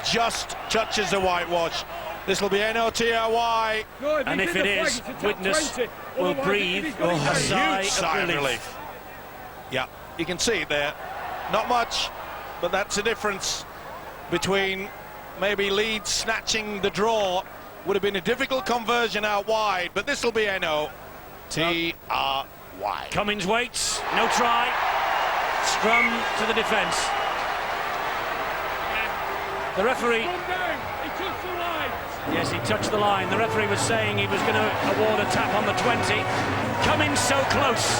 just touches the whitewash. This will be NOTRY. And if it is, Widnes will breathe a sigh of relief. Yeah, you can see it there. Not much, but that's the difference between maybe Leeds snatching the draw. Would have been a difficult conversion out wide, but this will be NOTRY. Cummins waits, no try. Scrum to the defence. The referee... Yes, he touched the line. The referee was saying he was going to award a tap on the 20. Cummins so close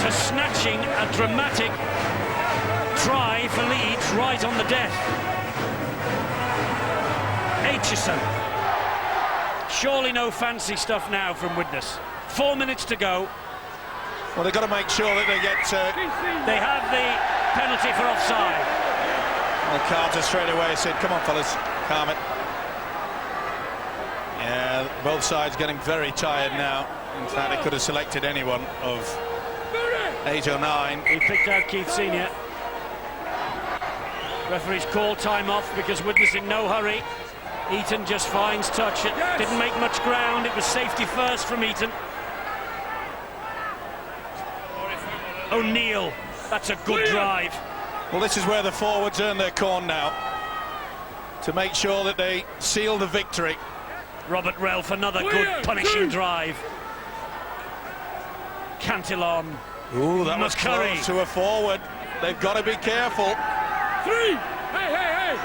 to snatching a dramatic try for Leeds right on the death. Aitchison. Surely no fancy stuff now from Widnes. 4 minutes to go. Well, they've got to make sure that they get... They have the penalty for offside. Well, Carter straight away said, come on, fellas, calm it. Yeah, both sides getting very tired now. In fact, they could have selected anyone of 8 or 9. He picked out Keith Senior. Referee's called time off because Widnes in no hurry. Eaton just finds touch. It didn't make much ground. It was safety first from Eaton. O'Neill, that's a good drive. Well, this is where the forwards earn their corn now, to make sure that they seal the victory. Robert Relf, another good punishing drive. Cantillon. Ooh, that was close to a forward. They've got to be careful. 3! Hey!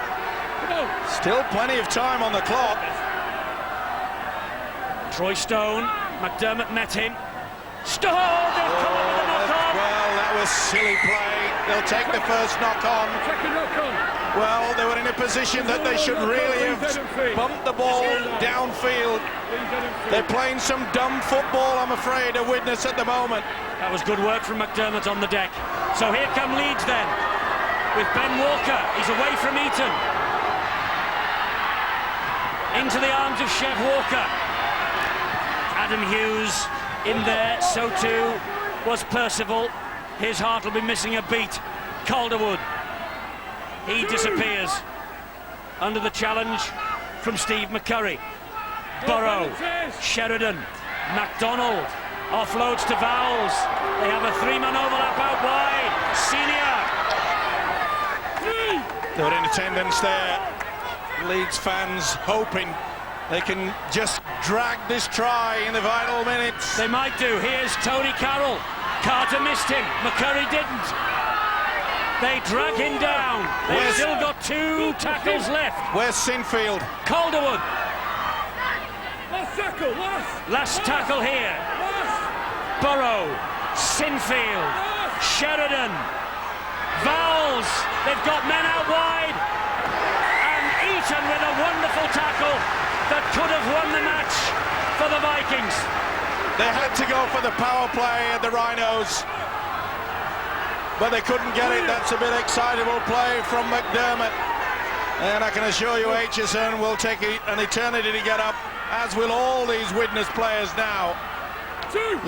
Come on! Still plenty of time on the clock. Troy Stone, McDermott met him. Stone, they've come up with a knock-on. Well, was silly play. They'll take the first knock on. Second knock on. Well, they were in a position that they should really have bumped the ball downfield. They're playing some dumb football, I'm afraid, at Widnes at the moment. That was good work from McDermott on the deck. So here come Leeds then, with Ben Walker. He's away from Eton. Into the arms of Chev Walker. Adam Hughes in there, so too was Percival. His heart will be missing a beat. Calderwood, he disappears under the challenge from Steve McCurry. Burrow, Sheridan, MacDonald offloads to Vowles. They have a three-man overlap out wide. Senior. They were in attendance there. Leeds fans hoping they can just drag this try in the final minutes. They might do. Here's Tony Carroll. Carter missed him. McCurry didn't. They drag him down. They've still got 2 tackles left. Where's Sinfield? Calderwood. Last tackle, Last tackle here. Burrow, Sinfield, Sheridan, Vowles. They've got men out wide. And Eton with a wonderful tackle that could have won the match for the Vikings. They had to go for the power play at the Rhinos, but they couldn't get it. That's a bit excitable play from McDermott. And I can assure you Aitchison will take an eternity to get up, as will all these Widnes players now.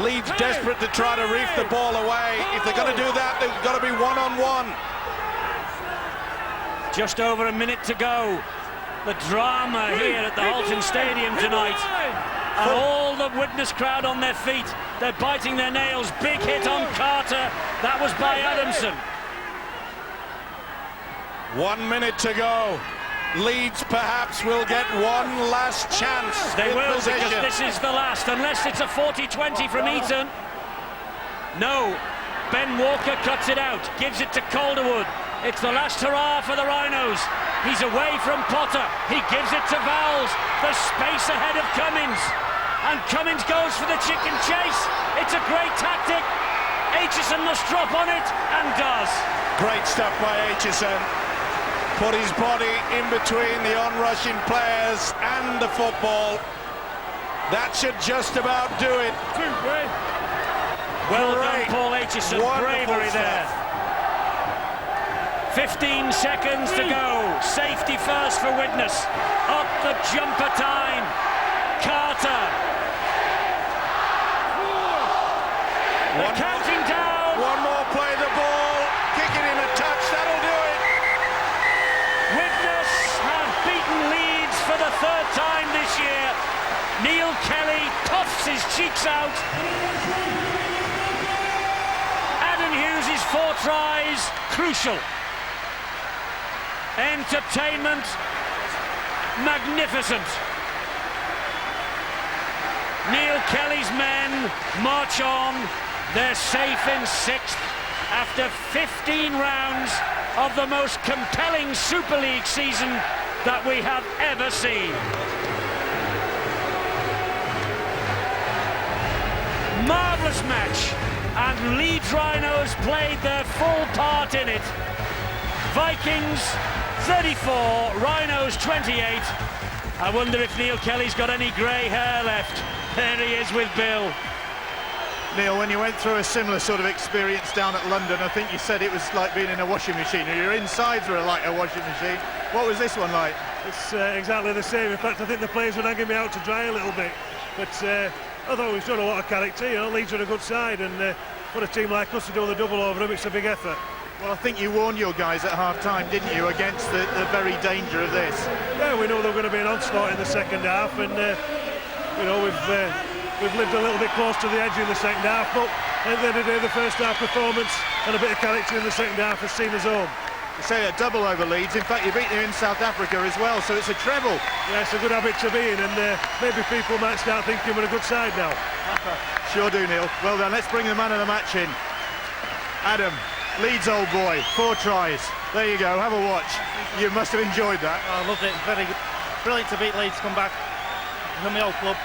Leeds desperate to try to reef the ball away. If they're going to do that, they've got to be one-on-one. Just over a minute to go. The drama here at the Halton Stadium tonight. And all the Widnes crowd on their feet. They're biting their nails. Big hit on Carter. That was by Adamson. 1 minute to go. Leeds perhaps will get one last chance. They will, because this is the last, unless it's a 40-20 from Eton. No, Ben Walker cuts it out, gives it to Calderwood. It's the last hurrah for the Rhinos. He's away from Potter. He gives it to Vowles. There's space ahead of Cummins. And Cummins goes for the chicken chase. It's a great tactic. Aitchison must drop on it, and does. Great stuff by Aitchison. Put his body in between the on-rushing players and the football. That should just about do it. Well done, Paul Aitchison. Bravery there. 15 seconds to go. Safety first for Widnes. Up the jumper time. Carter. They're counting down. One more play the ball. Kick it in a touch. That'll do it. Widnes have beaten Leeds for the 3rd time this year. Neil Kelly puffs his cheeks out. Adam Hughes' 4 tries, crucial. Entertainment, magnificent. Neil Kelly's men march on. They're safe in 6th after 15 rounds of the most compelling Super League season that we have ever seen. Marvellous match, and Leeds Rhinos played their full part in it. Vikings 34, Rhinos 28. I wonder if Neil Kelly's got any grey hair left. There he is with Bill. Neil, when you went through a similar sort of experience down at London, I think you said it was like being in a washing machine, or your insides were like a washing machine. What was this one like? It's exactly the same. In fact, I think the players were hanging me out to dry a little bit. But I thought we've shown a lot of character. You know, Leeds are a good side, and for a team like us to do the double over them, it's a big effort. Well, I think you warned your guys at half-time, didn't you, against the very danger of this? Yeah, we know there were going to be an onslaught in the second half, and you know, we've lived a little bit close to the edge in the second half, but at the end of the day, the first half performance and a bit of character in the second half has seen us home. You say a double over Leeds. In fact, you beat them in South Africa as well, so it's a treble. Yeah, it's a good habit to be in, and maybe people might start thinking we're a good side now. Sure do, Neil. Well done. Let's bring the man of the match in. Adam, Leeds old boy, 4 tries. There you go, have a watch. You must have enjoyed that. I loved it, very good. Brilliant to beat Leeds, come back from the old club.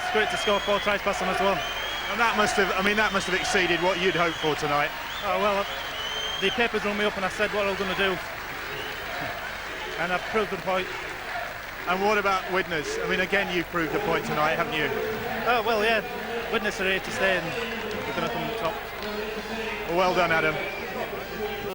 It's great to score 4 tries past them as well. And that must have, I mean, that must have exceeded what you'd hoped for tonight. Oh, well, the papers rung me up and I said what I was going to do. And I've proved the point. And what about Widnes? I mean, again, you've proved the point tonight, haven't you? Oh, well, yeah. Widnes are here to stay and we're going to come top. Well done, Adam.